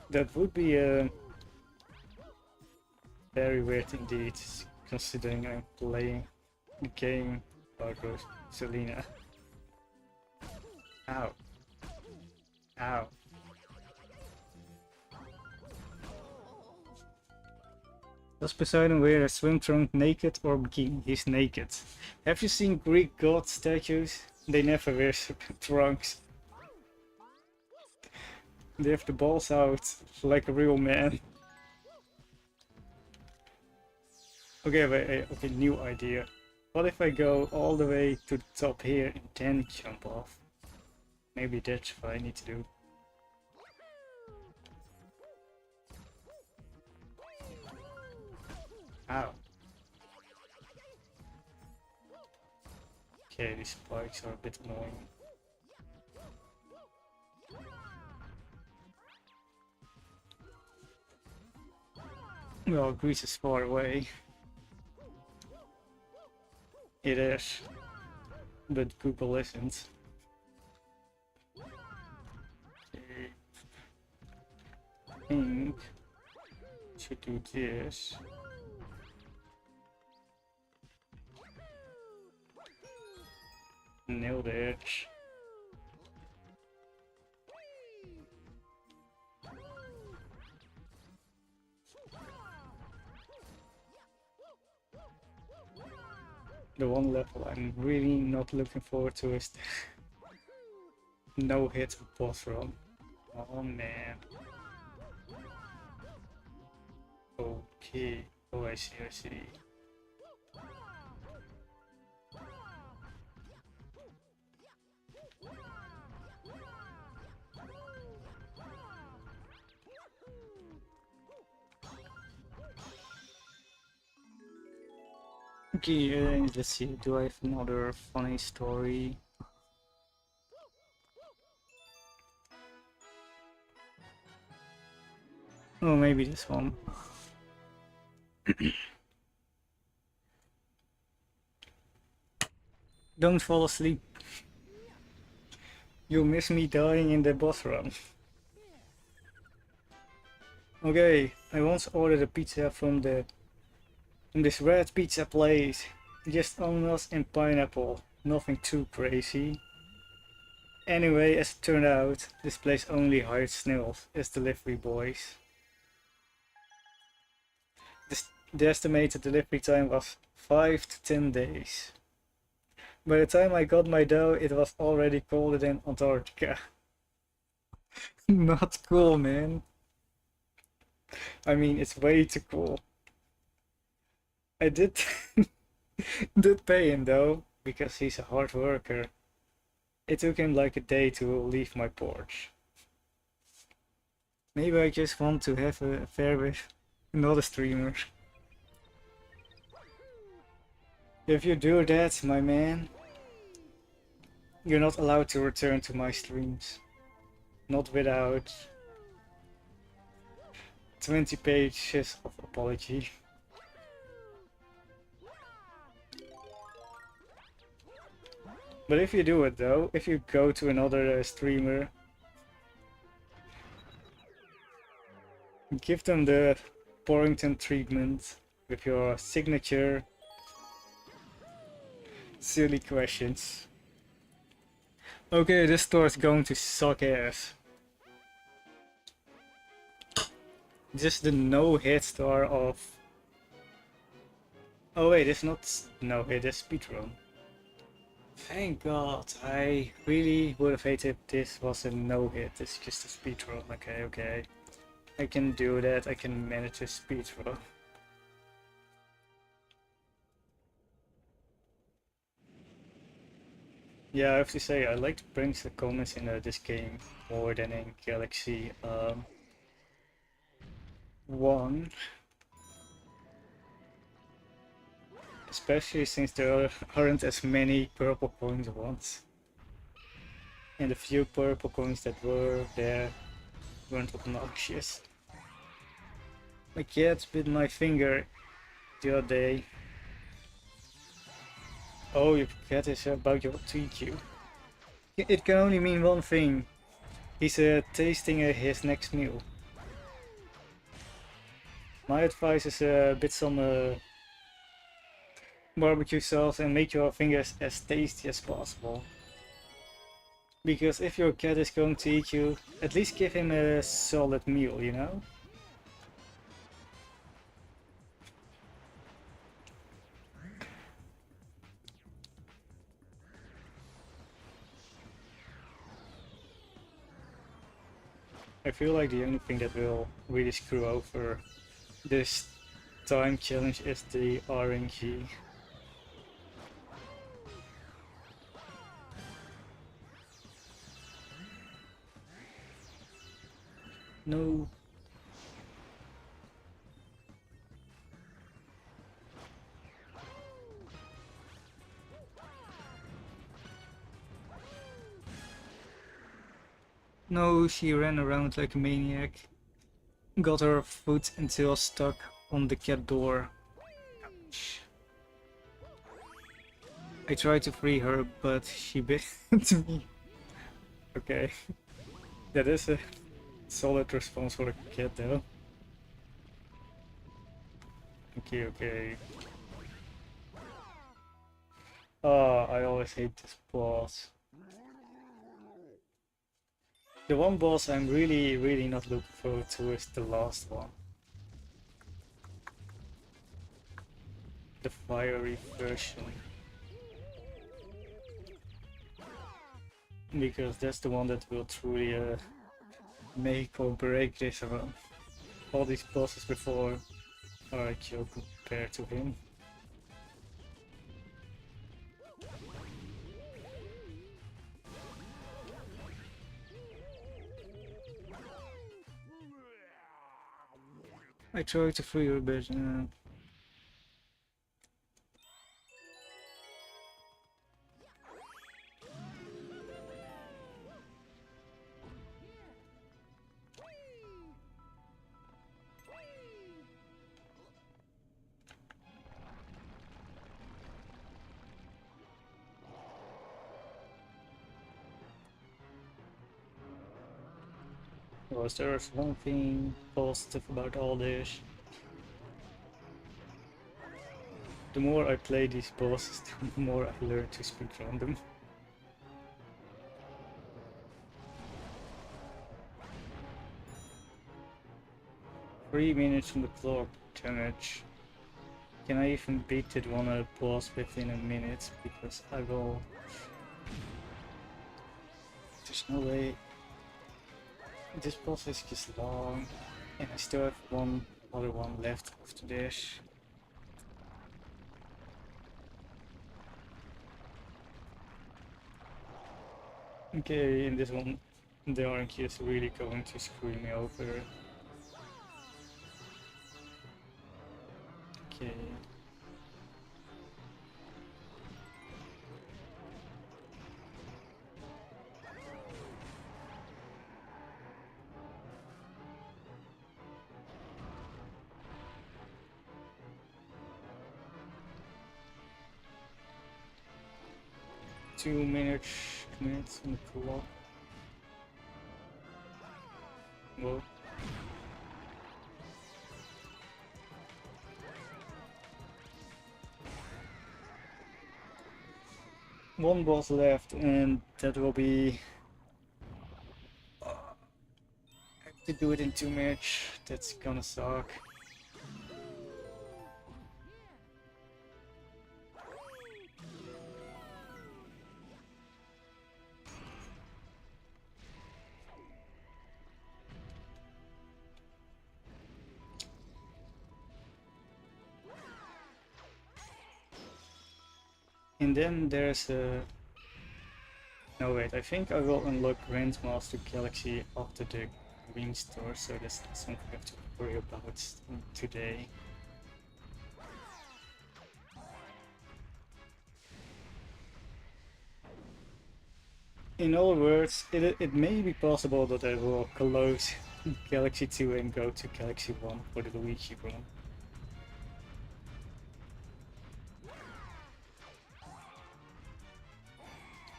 S1: That would be very weird indeed, considering I'm playing the game about Rosalina. Ow. Ow. Does Poseidon wear a swim trunk naked or bikini? He's naked. Have you seen Greek god statues? They never wear trunks. They have the balls out like a real man. Okay, wait, okay, new idea. What if I go all the way to the top here and then jump off? Maybe that's what I need to do. Ow. Okay, these spikes are a bit annoying. Well, Greece is far away. It is. But Google isn't. Okay. I think I should do this. Nailed it. The one level I'm really not looking forward to is the no hit boss run. Oh man. Okay. Oh, I see, I see. Okay, let's see, do I have another funny story? Oh, maybe this one. Don't fall asleep. You'll miss me dying in the boss run. Okay, I once ordered a pizza from this red pizza place. Just ananas and pineapple. Nothing too crazy. Anyway, as it turned out, this place only hired snails as delivery boys. The estimated delivery time was 5 to 10 days. By the time I got my dough, it was already colder than Antarctica. Not cool, man. I mean, it's way too cool. I did pay him though, because he's a hard worker. It took him like a day to leave my porch. Maybe I just want to have an affair with another streamer. If you do that, my man, you're not allowed to return to my streams. Not without 20 pages of apology. But if you do it though, if you go to another streamer, give them the Porrington treatment with your signature silly questions. Okay, this store is going to suck ass. Just the no hit star of Oh wait, it's not no hit, it's speedrun. Thank God, I really would have hated if this was a no hit, it's just a speedrun. Okay, okay. I can do that, I can manage a speedrun. Yeah, I have to say, I like to bring the comments in this game more than in Galaxy 1. Especially since there aren't as many purple coins once. And the few purple coins that were there weren't obnoxious. My cat bit my finger the other day. Oh, your cat is about your TQ. It can only mean one thing. He's tasting his next meal. My advice is bit some barbecue sauce and make your fingers as tasty as possible. Because if your cat is going to eat you, at least give him a solid meal, you know? I feel like the only thing that will really screw over this time challenge is the RNG. No. No, she ran around like a maniac. Got her foot until stuck on the cat door. Ouch. I tried to free her, but she bit me. Okay. That is a solid response for a cat though. Okay, okay. Oh, I always hate this boss. The one boss I'm really not looking forward to is the last one. The fiery version. Because that's the one that will truly make or break this run. All these bosses before are a joke compared to him. I tried to free her, but was there one thing positive about all this? The more I play these bosses, the more I learn to speedrun them. Three minutes on the clock, damage. Can I even beat that one boss within a minute? Because I will... There's no way. This boss is just long, and I still have one other one left after this. Okay, in this one, the RNG is really going to screw me over. Okay. Minutes on the clock. Whoa. One boss left, and that will be... I have to do it in 2 minutes. That's gonna suck. And then there's a... No wait, I think I will unlock Grandmaster Galaxy after the green store, so that's not something I have to worry about today. In other words, it may be possible that I will close Galaxy 2 and go to Galaxy 1 for the Luigi run.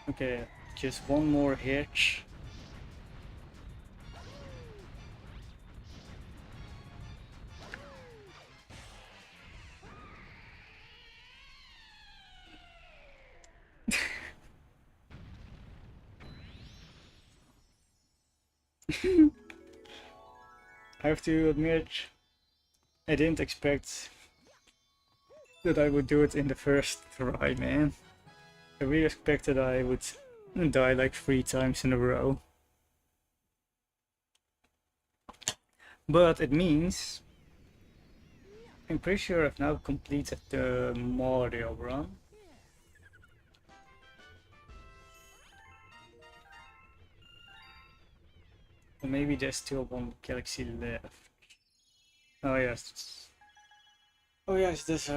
S1: Okay, just one more hitch. I have to admit, I didn't expect that I would do it in the first try, man. I really expected I would die like 3 times in a row. But it means I'm pretty sure I've now completed the Mario run. Or maybe there's still one galaxy left. Oh yes. Oh yes, there's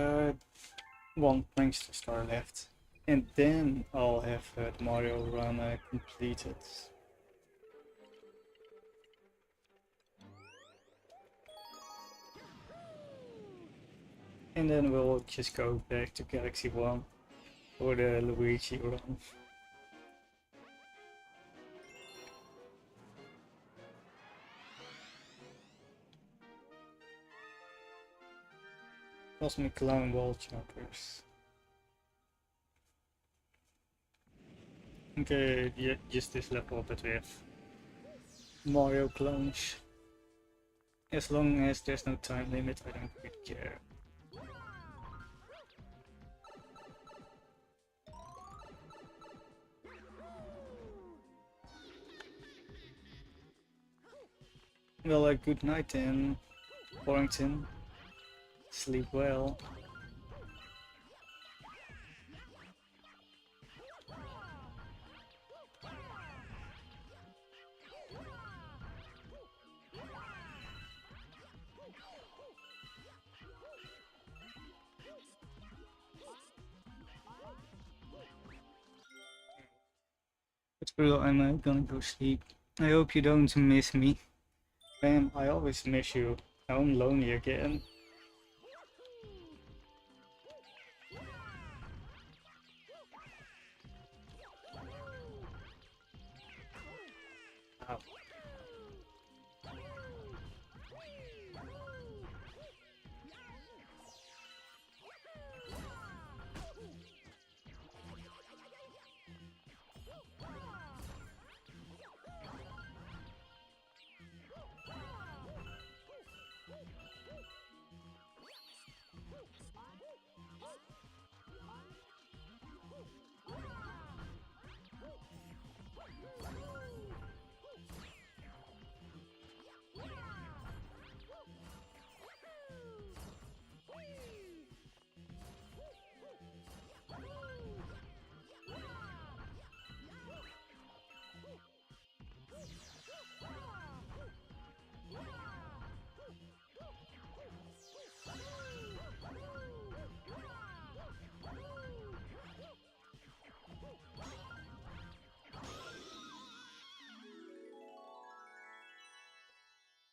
S1: one Prankster star left. And then I'll have the Mario run completed. And then we'll just go back to Galaxy 1 for the Luigi run. Cosmic Clown Wall Jumpers. Okay, yeah, just this level that we have Mario clones. As long as there's no time limit, I don't really care. Well, good night then, Warrington. Sleep well. But Bruno, I'm gonna go sleep. I hope you don't miss me. Man, I always miss you. Now I'm lonely again. Ow.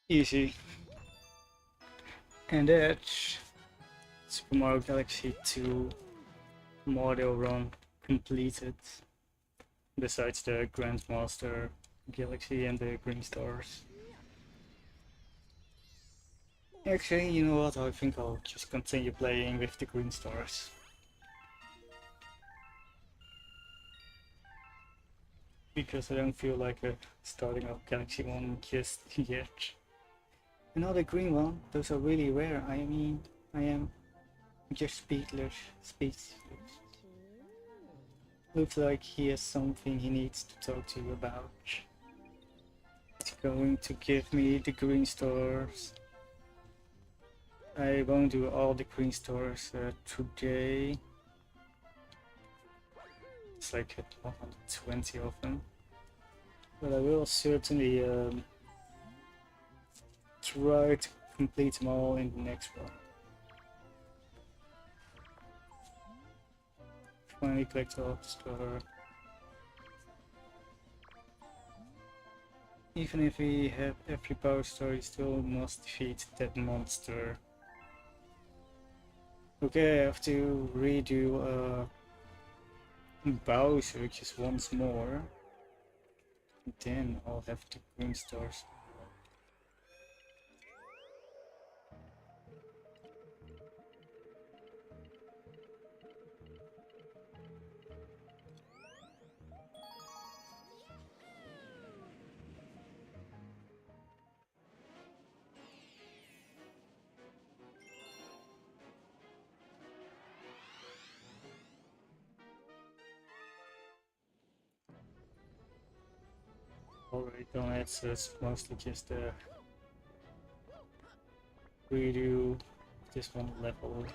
S1: Easy. And that's Super Mario Galaxy 2 Mario run completed. Besides the Grandmaster Galaxy and the Green Stars. Actually, you know what? I think I'll just continue playing with the Green Stars. Because I don't feel like starting up Galaxy 1 just yet. Another green one, those are really rare. I mean, I am just speechless. Looks like he has something he needs to talk to you about. He's going to give me the green stars. I won't do all the green stars today. It's like 120 of them. But I will certainly try to complete them all in the next run. Finally collect all the star. Even if we have every power star, you still must defeat that monster. Okay, I have to redo Bowser just once more. Then I'll have the green stars. Already done it, so it's mostly just a redo this one level.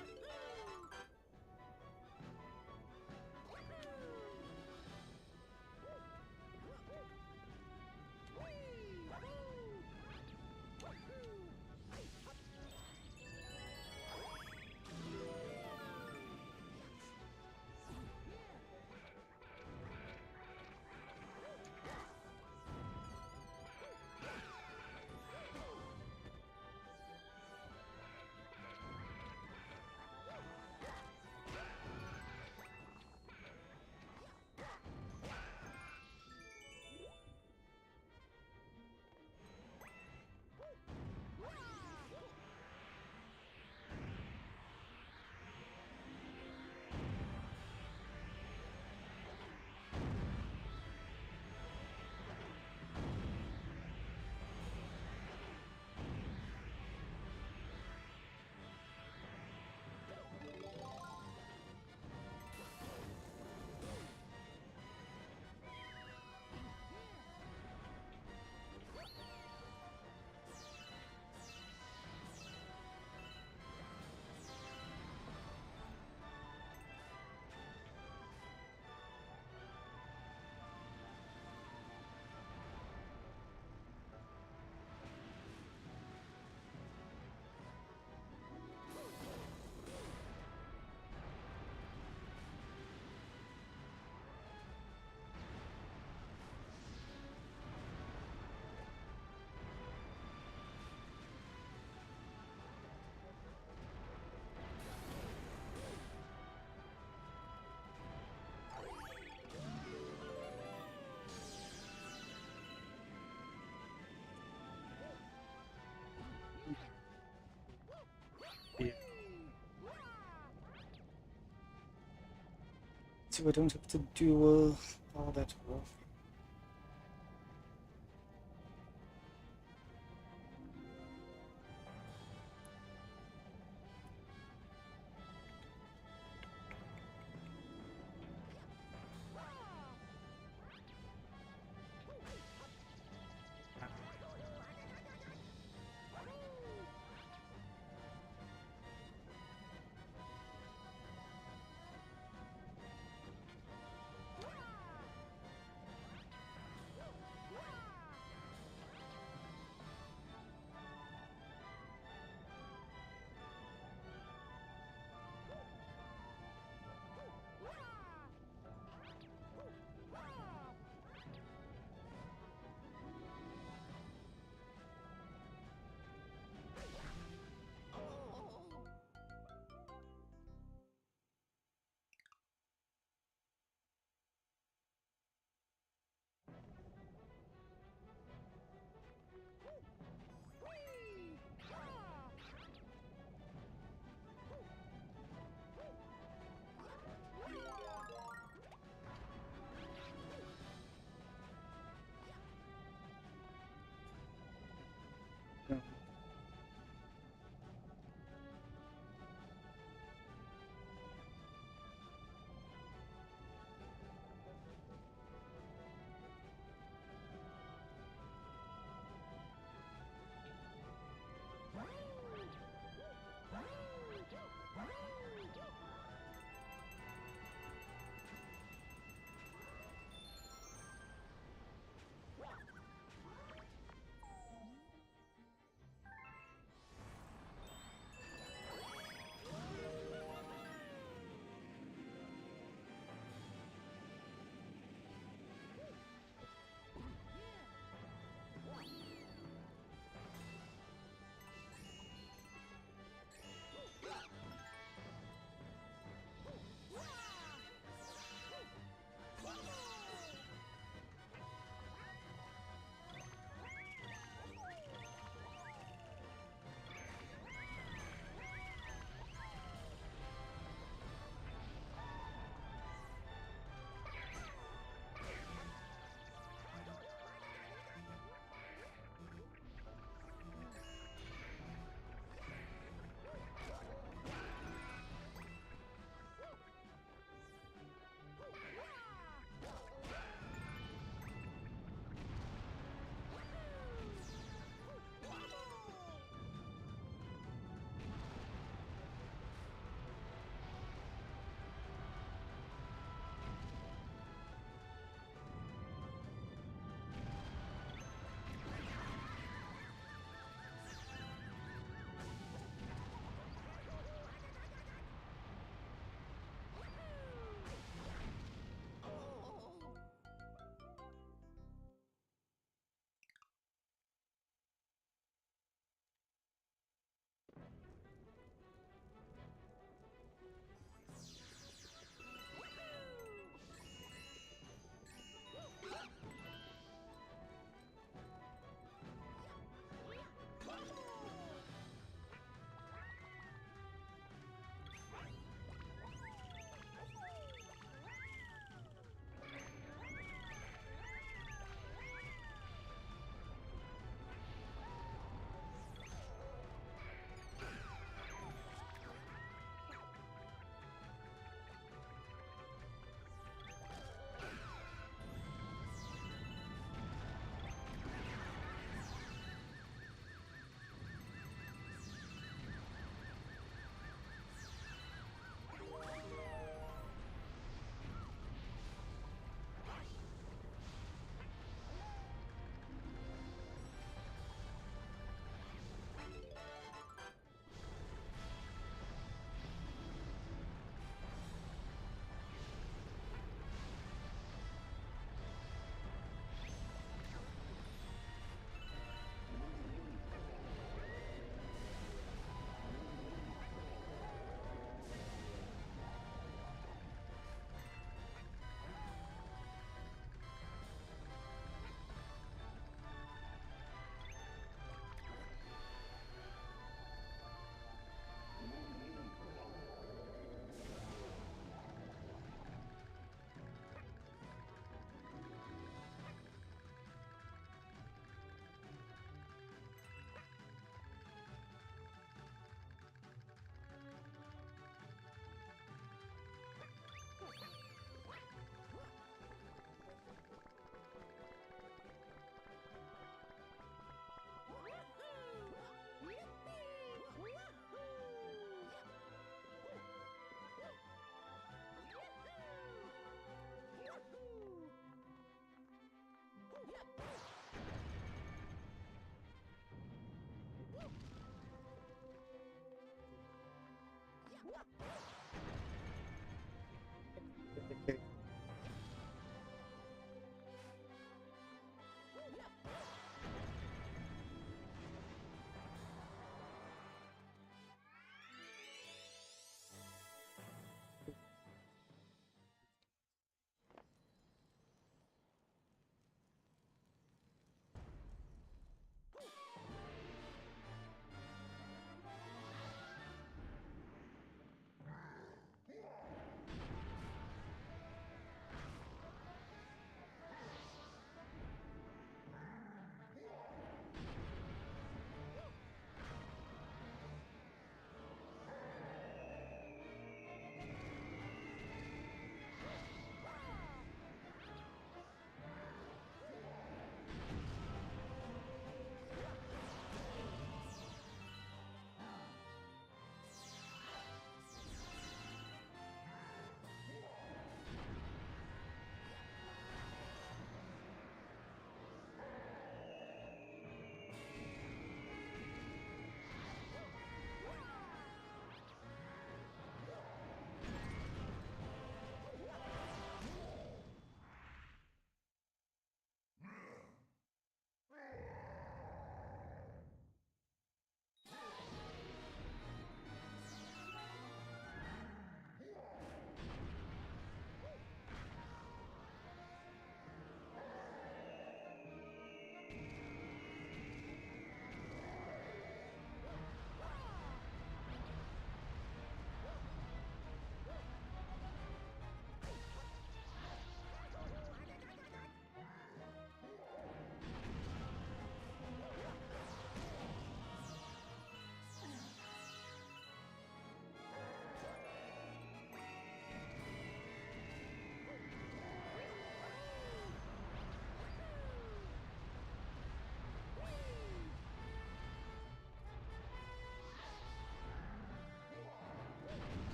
S1: Yeah. So I don't have to do all that work.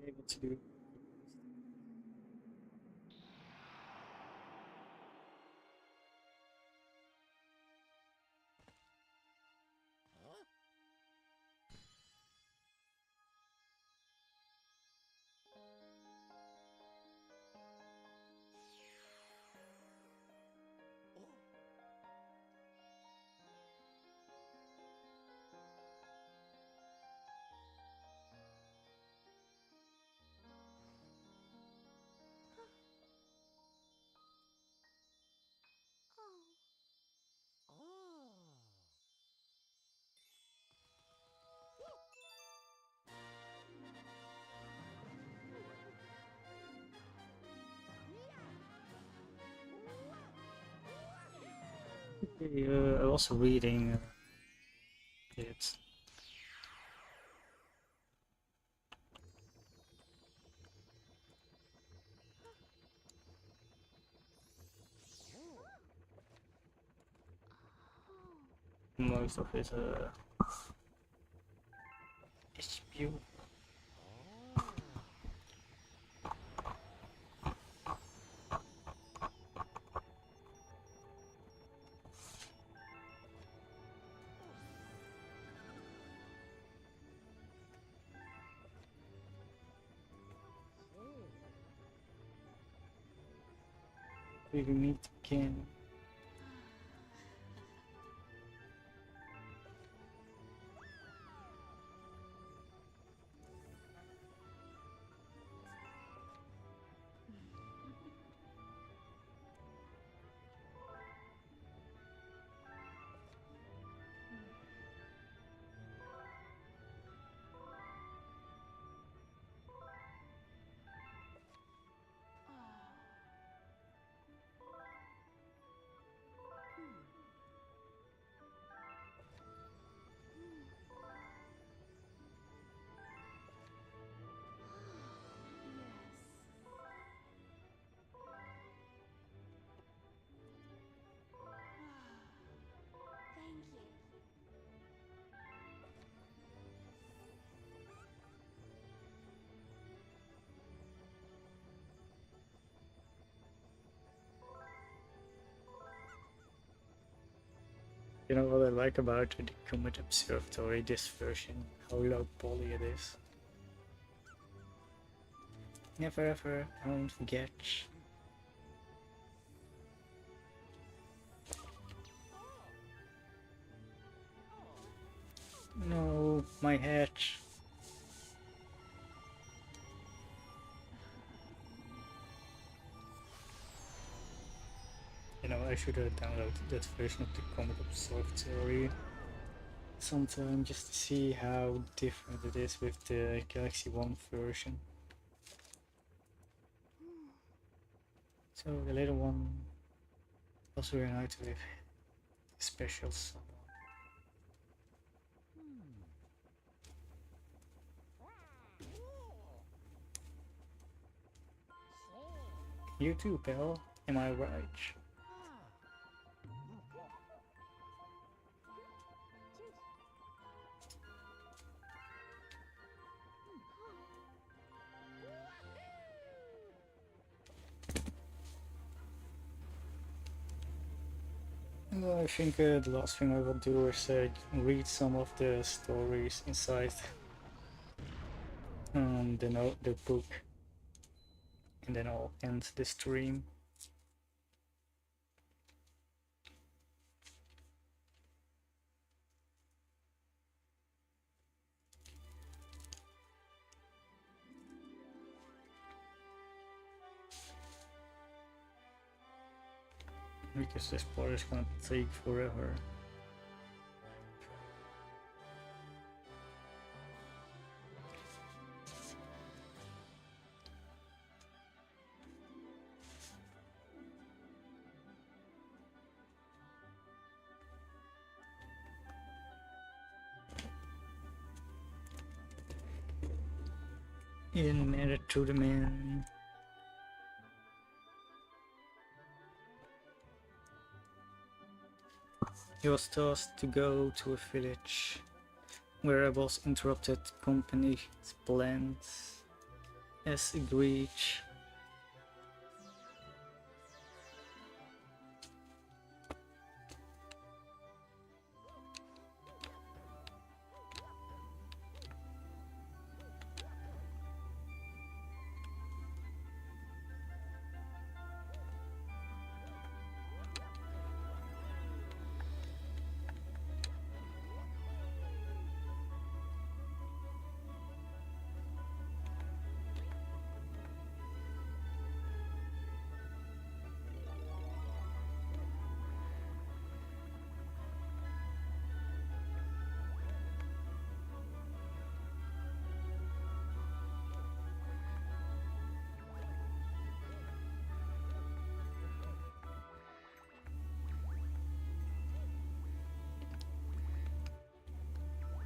S1: able to do. Okay, I'm also reading it. Most of it is beautiful. We will meet again. You know what I like about the Comet Observatory, this version, how low poly it is. Never ever, don't forget. No, my head. You know, I should have downloaded that version of the Comet Observatory sometime just to see how different it is with the Galaxy One version. So the little one was reunited with a special someone. You too, pal. Am I right? Well, I think the last thing I will do is read some of the stories inside the book, and then I'll end the stream. Because this part is gonna take forever. In Married to the Man. He was tasked to go to a village where a boss interrupted company's plans. as Breach.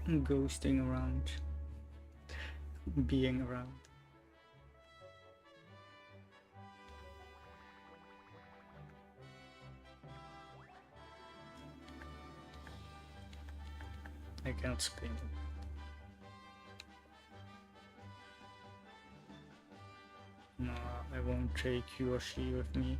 S1: Ghosting around, being around. I cannot spin. No, I won't take you or she with me.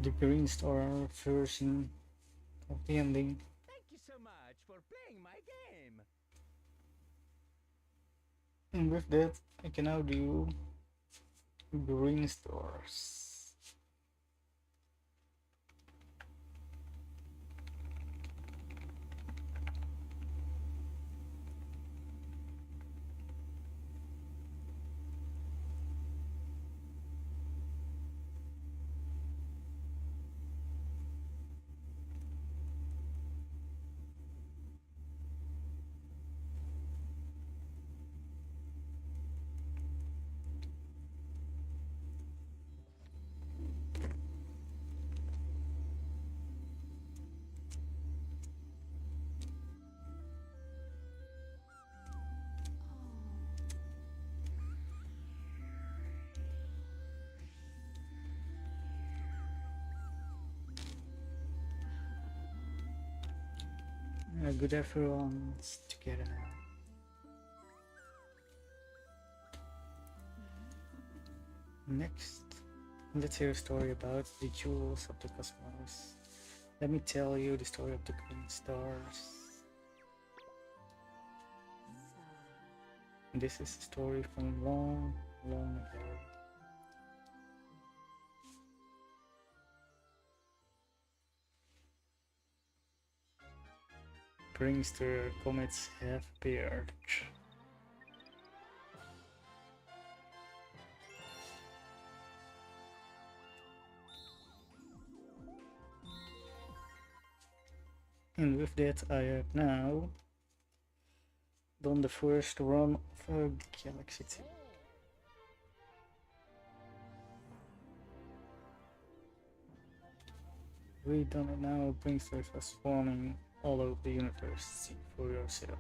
S1: The Green Star version of the ending.
S2: Thank you so much for playing my game.
S1: And with that, I can now do Green Stars. Good everyone's together now. Next, let's hear a story about the jewels of the cosmos. Let me tell you the story of the Green Stars. This is a story from long, long ago. Prankster comets have appeared. And with that, I have now done the first run of a Galaxy 2. We done it now, Pranksters are spawning all over the universe. See for yourself.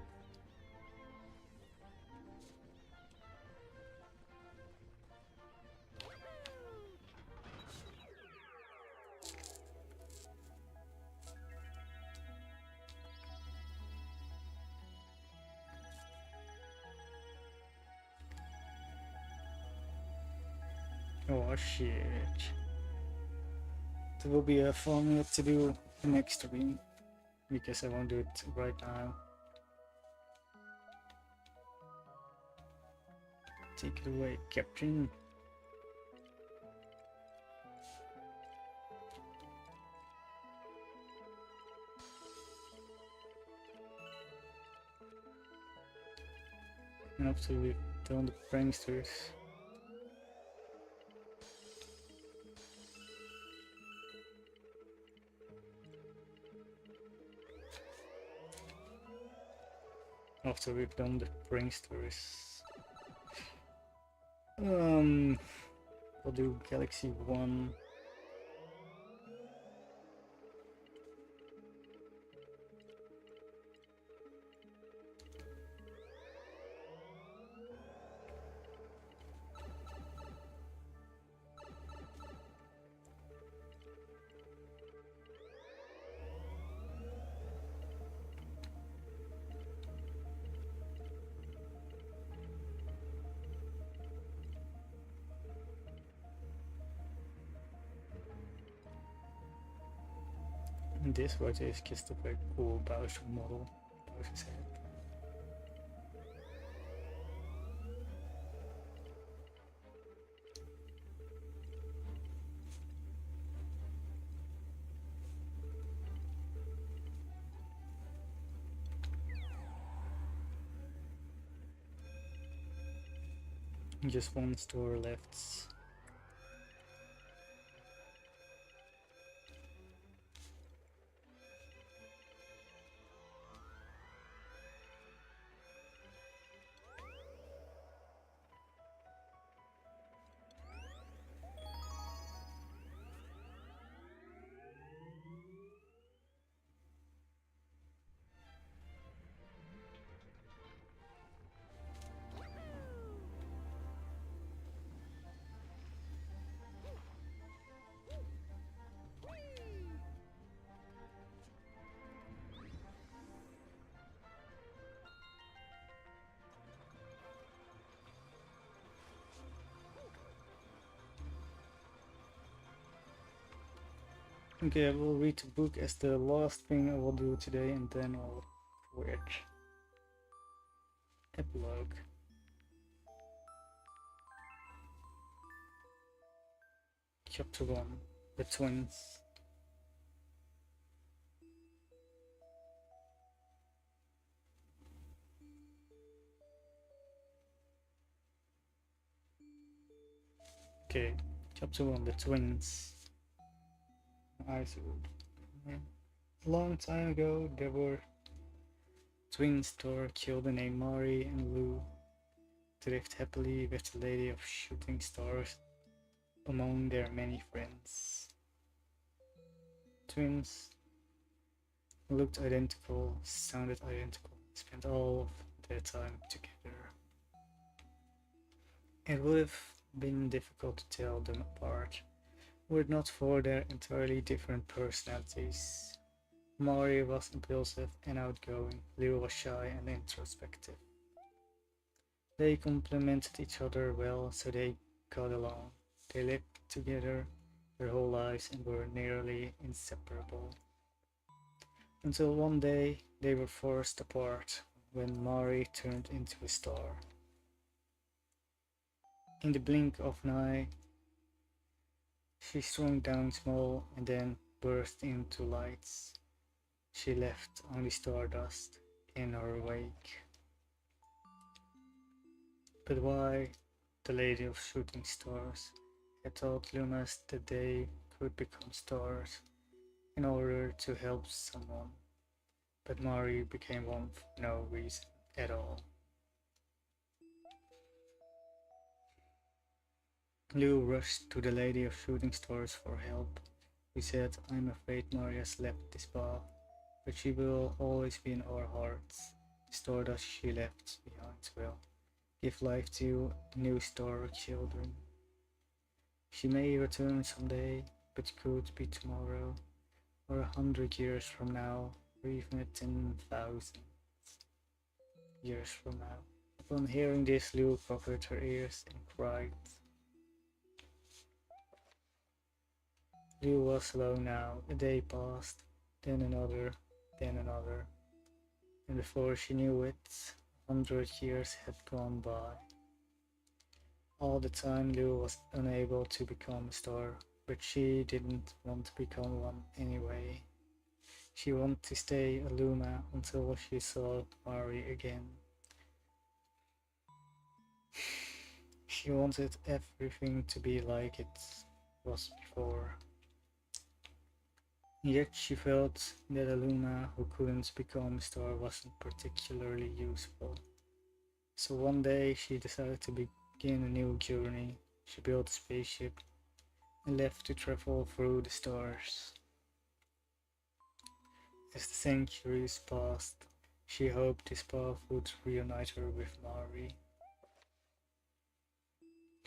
S1: Oh shit. It will be a fun to do next stream because I won't do it right now. Take it away, Captain. And after we've done the pranksters, we'll do Galaxy 1. And this right here is just a very cool Bowser model. Bowser's head. Just one store left. Okay, I will read the book as the last thing I will do today, and then I'll quit. Epilogue. Chapter 1. The Twins. Okay, Chapter 1. The Twins. A long time ago, there were twins Thor, children named Mari and Lou. They lived happily with the Lady of Shooting Stars among their many friends. Twins looked identical, sounded identical, spent all of their time together. It would have been difficult to tell them apart were it not for their entirely different personalities. Mari was impulsive and outgoing, Lou was shy and introspective. They complemented each other well, so they got along. They lived together their whole lives and were nearly inseparable. Until one day they were forced apart when Mari turned into a star. In the blink of an eye, she shrunk down small and then burst into lights. She left only stardust in her wake. But why? The Lady of Shooting Stars had taught Lumos that they could become stars in order to help someone. But Mari became one for no reason at all. Lou rushed to the Lady of Shooting Stars for help. He said, "I'm afraid Mari has left this path. but she will always be in our hearts. The stardust she left behind will give life to new star children. She may return someday, but could be tomorrow, or 100 years from now, or even 10,000 years from now. Upon hearing this, Lou covered her ears and cried. Lou was alone now. A day passed, then another, and before she knew it, 100 years had gone by. All the time Lou was unable to become a star, but she didn't want to become one anyway. She wanted to stay a Luma until she saw Mari again. She wanted everything to be like it was before. Yet she felt that a Luma who couldn't become a star wasn't particularly useful. So one day she decided to begin a new journey. She built a spaceship and left to travel through the stars. As the centuries passed, she hoped this path would reunite her with Mari.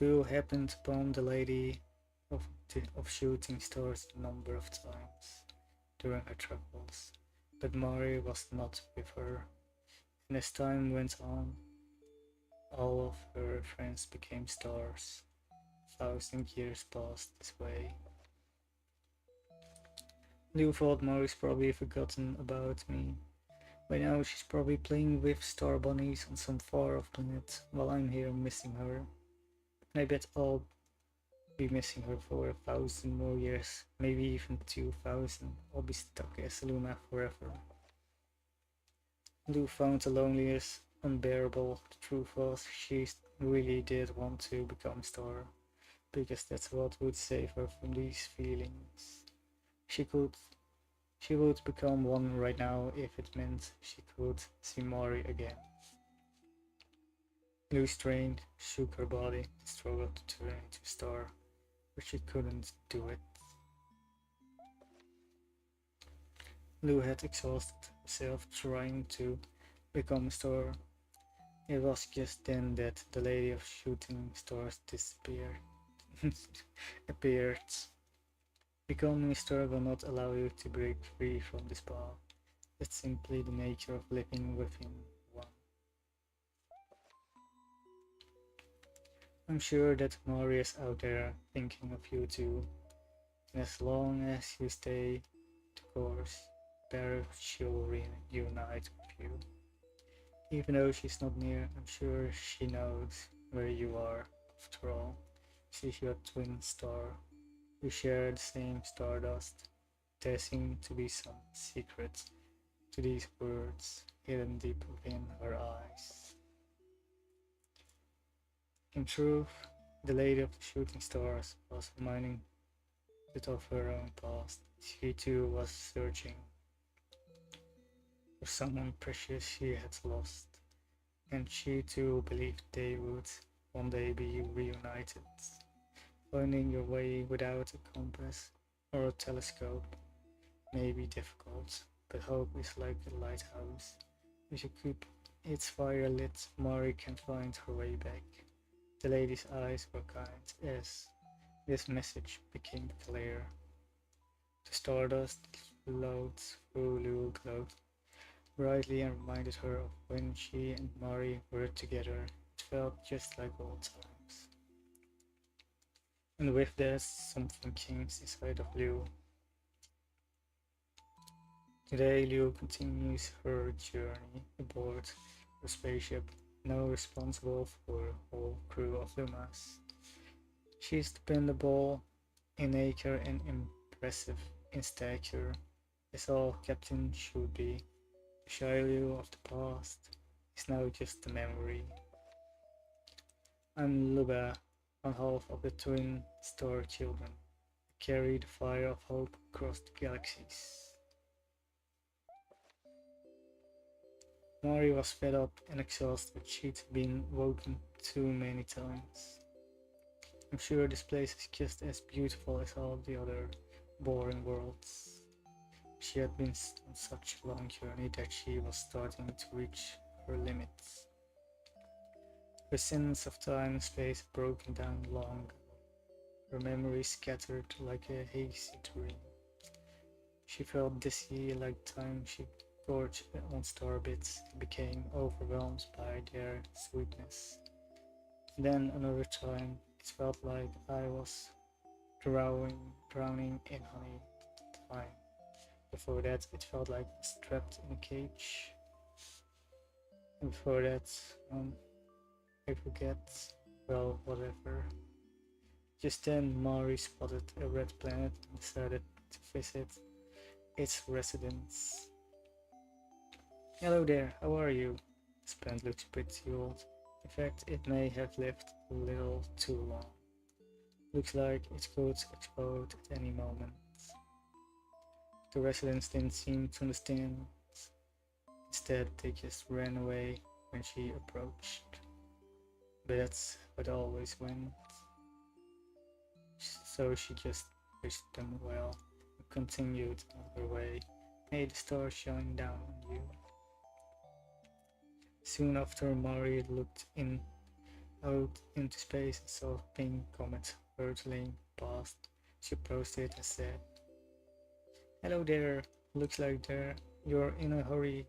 S1: Lou happened upon the Lady of Shooting Stars a number of times during her travels, but Mari was not with her, and as time went on, all of her friends became stars. 1,000 years passed this way. Lou thought Mari's probably forgotten about me. By now she's probably playing with star bunnies on some far-off planet while I'm here missing her. And I bet I'll be missing her for 1,000 more years, maybe even 2,000. I'll be stuck as Luma forever. Lou found the loneliness unbearable. The truth was, she really did want to become a star, because that's what would save her from these feelings. She would become one right now if it meant she could see Mari again. Lou strained, shook her body, and struggled to turn into a star, but she couldn't do it. Lou had exhausted herself trying to become a star. It was just then that the Lady of Shooting Stars appeared. Becoming a star will not allow you to break free from this path. It's simply the nature of living within one. I'm sure that Mari is out there thinking of you too, and as long as you stay the course, better she'll reunite with you. Even though she's not near, I'm sure she knows where you are. After all, she's your twin star. You share the same stardust. There seems to be some secret to these words hidden deep within her eyes. In truth, the Lady of the Shooting Stars was reminding it of her own past. She too was searching for someone precious she had lost, and she too believed they would one day be reunited. Finding your way without a compass or a telescope may be difficult, but hope is like a lighthouse. If you keep its fire lit, Mari can find her way back. The lady's eyes were kind as this message became clear. The stardust flowed through Lou glowed brightly and reminded her of when she and Mari were together. It felt just like old times. And with that, something changed inside of Lou. Today, Lou continues her journey aboard her spaceship, now responsible for a whole crew of Lumas. She's dependable in nature and impressive in stature, as all captains should be. The shy Lou of the past is now just a memory. I'm Luba, one half of the twin star children. I carry the fire of hope across the galaxies. Mari was fed up and exhausted. She'd been woken too many times. I'm sure this place is just as beautiful as all the other boring worlds. She had been on such a long journey that she was starting to reach her limits. Her sense of time and space had broken down long ago. Her memory scattered like a hazy dream. She felt dizzy like time she gorged on star bits and became overwhelmed by their sweetness. Then another time it felt like I was drowning in honey. Time. Before that it felt like I was trapped in a cage. And before that, I forget, well, whatever. Just then Mari spotted a red planet and decided to visit its residents. Hello there, how are you? This plant looks pretty old. In fact, it may have lived a little too long. Looks like it could explode at any moment. The residents didn't seem to understand. Instead, they just ran away when she approached. But that's what always went. So she just wished them well and continued on her way. May the stars shine down on you. Soon after, Mari looked out into space and saw a pink comet hurtling past. She approached it and said, "Hello there, looks like you're in a hurry.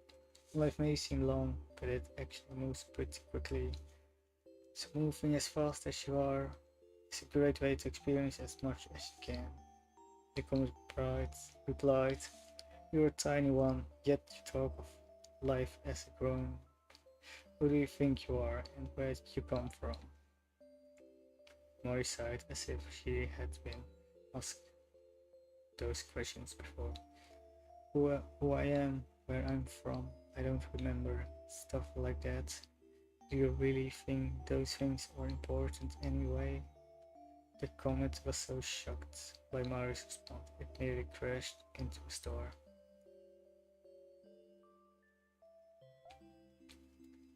S1: Life may seem long, but it actually moves pretty quickly. So moving as fast as you are is a great way to experience as much as you can." The comet replied, "You're a tiny one, yet you talk of life as a grown. Who do you think you are, and where did you come from?" Mori sighed as if she had been asked those questions before. Who I am, where I'm from, I don't remember. Stuff like that. Do you really think those things are important anyway? The comet was so shocked by Mari's response, it nearly crashed into a store.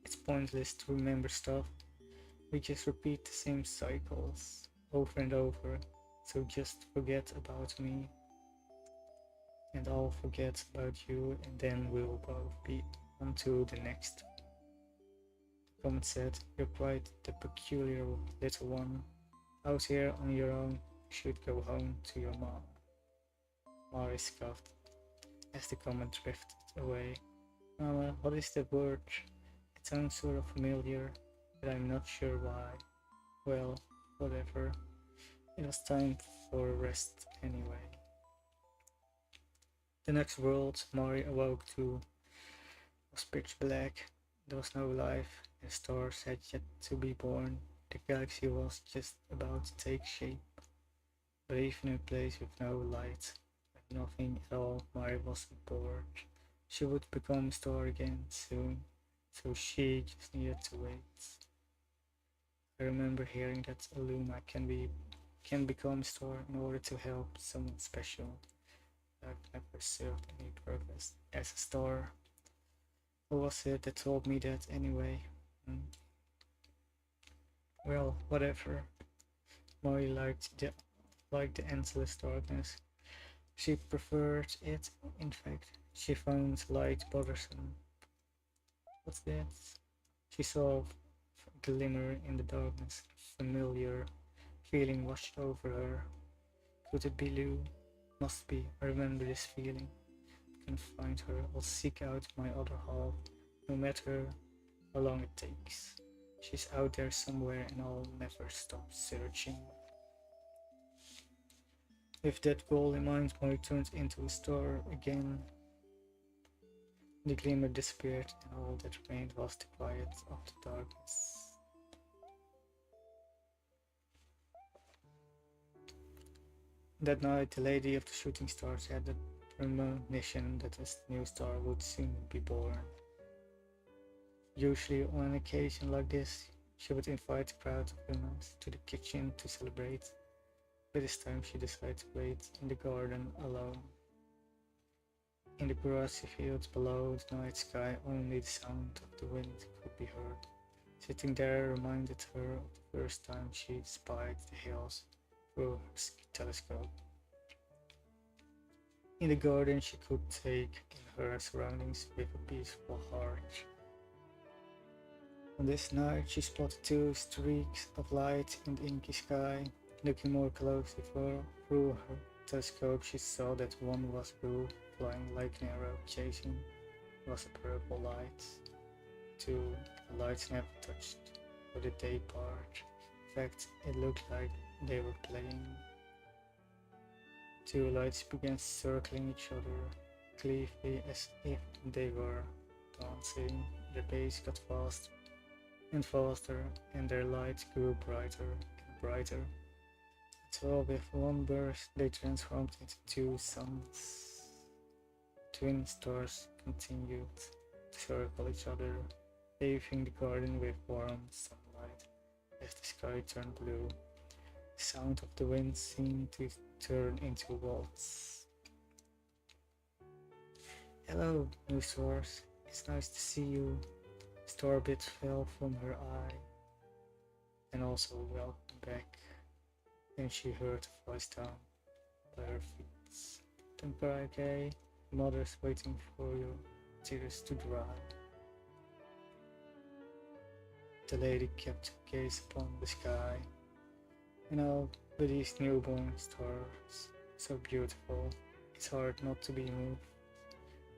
S1: It's pointless to remember stuff. We just repeat the same cycles over and over. So just forget about me, and I'll forget about you, and then we'll both be on to the next. The comet said, "You're quite the peculiar little one. Out here on your own, you should go home to your mom." Mari scoffed as the comet drifted away. "Mama, what is the word? It sounds sort of familiar, but I'm not sure why." Well, whatever. It was time for rest anyway. The next world Mari awoke to was pitch black. There was no life. The stars had yet to be born. The galaxy was just about to take shape. But even in a place with no light, with nothing at all, Mari wasn't bored. She would become a star again soon, so she just needed to wait. I remember hearing that a Luma can become a star in order to help someone special. I've never served any purpose as a star. Who was it that told me that anyway? Well, whatever. Molly liked the endless darkness. She preferred it, in fact. She found light bothersome. What's that? She saw a glimmer in the darkness. A familiar feeling washed over her. Could it be Lou? Must be. I remember this feeling. I can find her. I'll seek out my other half, no matter how long it takes. She's out there somewhere and I'll never stop searching. With that goal in mind, Molly turned into a star again. The glimmer disappeared and all that remained was the quiet of the darkness. That night, the Lady of the Shooting Stars had the premonition that a new star would soon be born. Usually, on an occasion like this, she would invite a crowd of humans to the kitchen to celebrate, but this time she decided to wait in the garden alone. In the grassy fields below the night sky, only the sound of the wind could be heard. Sitting there reminded her of the first time she spied the hills through her telescope. In the garden she could take in her surroundings with a peaceful heart. On this night she spotted two streaks of light in the inky sky. Looking more closely through her telescope she saw that one was blue, flying like an arrow. Chasing was a purple light. Two lights never touched, but did they part? In fact, it looked like they were playing. Two lights began circling each other, clearly as if they were dancing. The pace got faster and faster, and their lights grew brighter and brighter. So with one burst they transformed into two suns. Twin stars continued to circle each other, bathing the garden with warm sunlight as the sky turned blue. The sound of the wind seemed to turn into waltz. Hello, new stars. It's nice to see you. Starbit fell from her eye. And also welcome back. Then she heard a voice down by her feet. Don't cry, okay? Mother's waiting for your tears to dry. The lady kept her gaze upon the sky. With these newborn stars, so beautiful, it's hard not to be moved.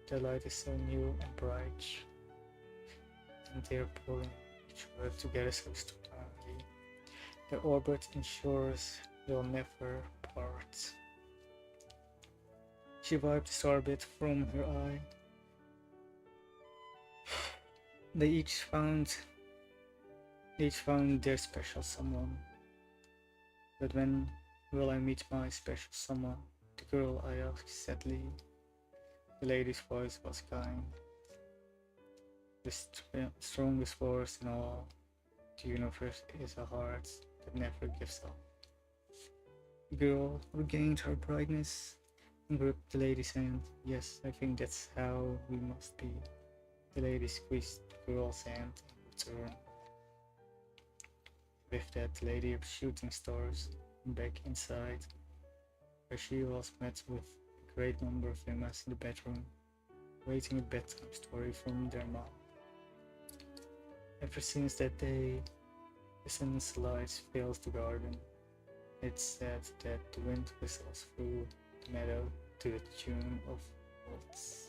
S1: The light is so new and bright, and they're pulling each other together so strongly. The orbit ensures they'll never part. She wiped the starbit from her eye. They each found their special someone. But when will I meet my special someone? The girl I asked sadly. The lady's voice was kind. The strongest force in all the universe is a heart that never gives up. The girl regained her brightness and gripped the lady's hand. Yes, I think that's how we must be. The lady squeezed the girl's hand in return. With that, the lady of shooting stars back inside, where she was met with a great number of women in the bedroom, waiting a bedtime story from their mom. Ever since that day, the sun's light fills the garden. It's said that the wind whistles through the meadow to the tune of waltz.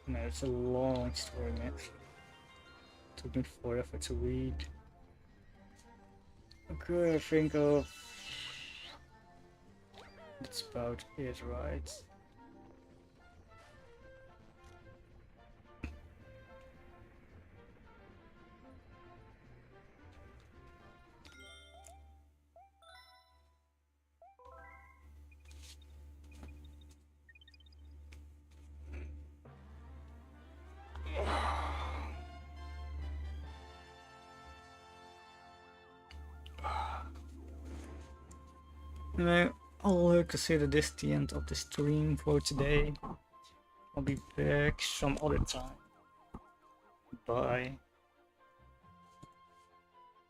S1: No, it's a long story, man. Took me forever to read. Okay, I think that's about it, right? Anyway, I'll consider this the end of the stream for today. I'll be back some other time. Bye.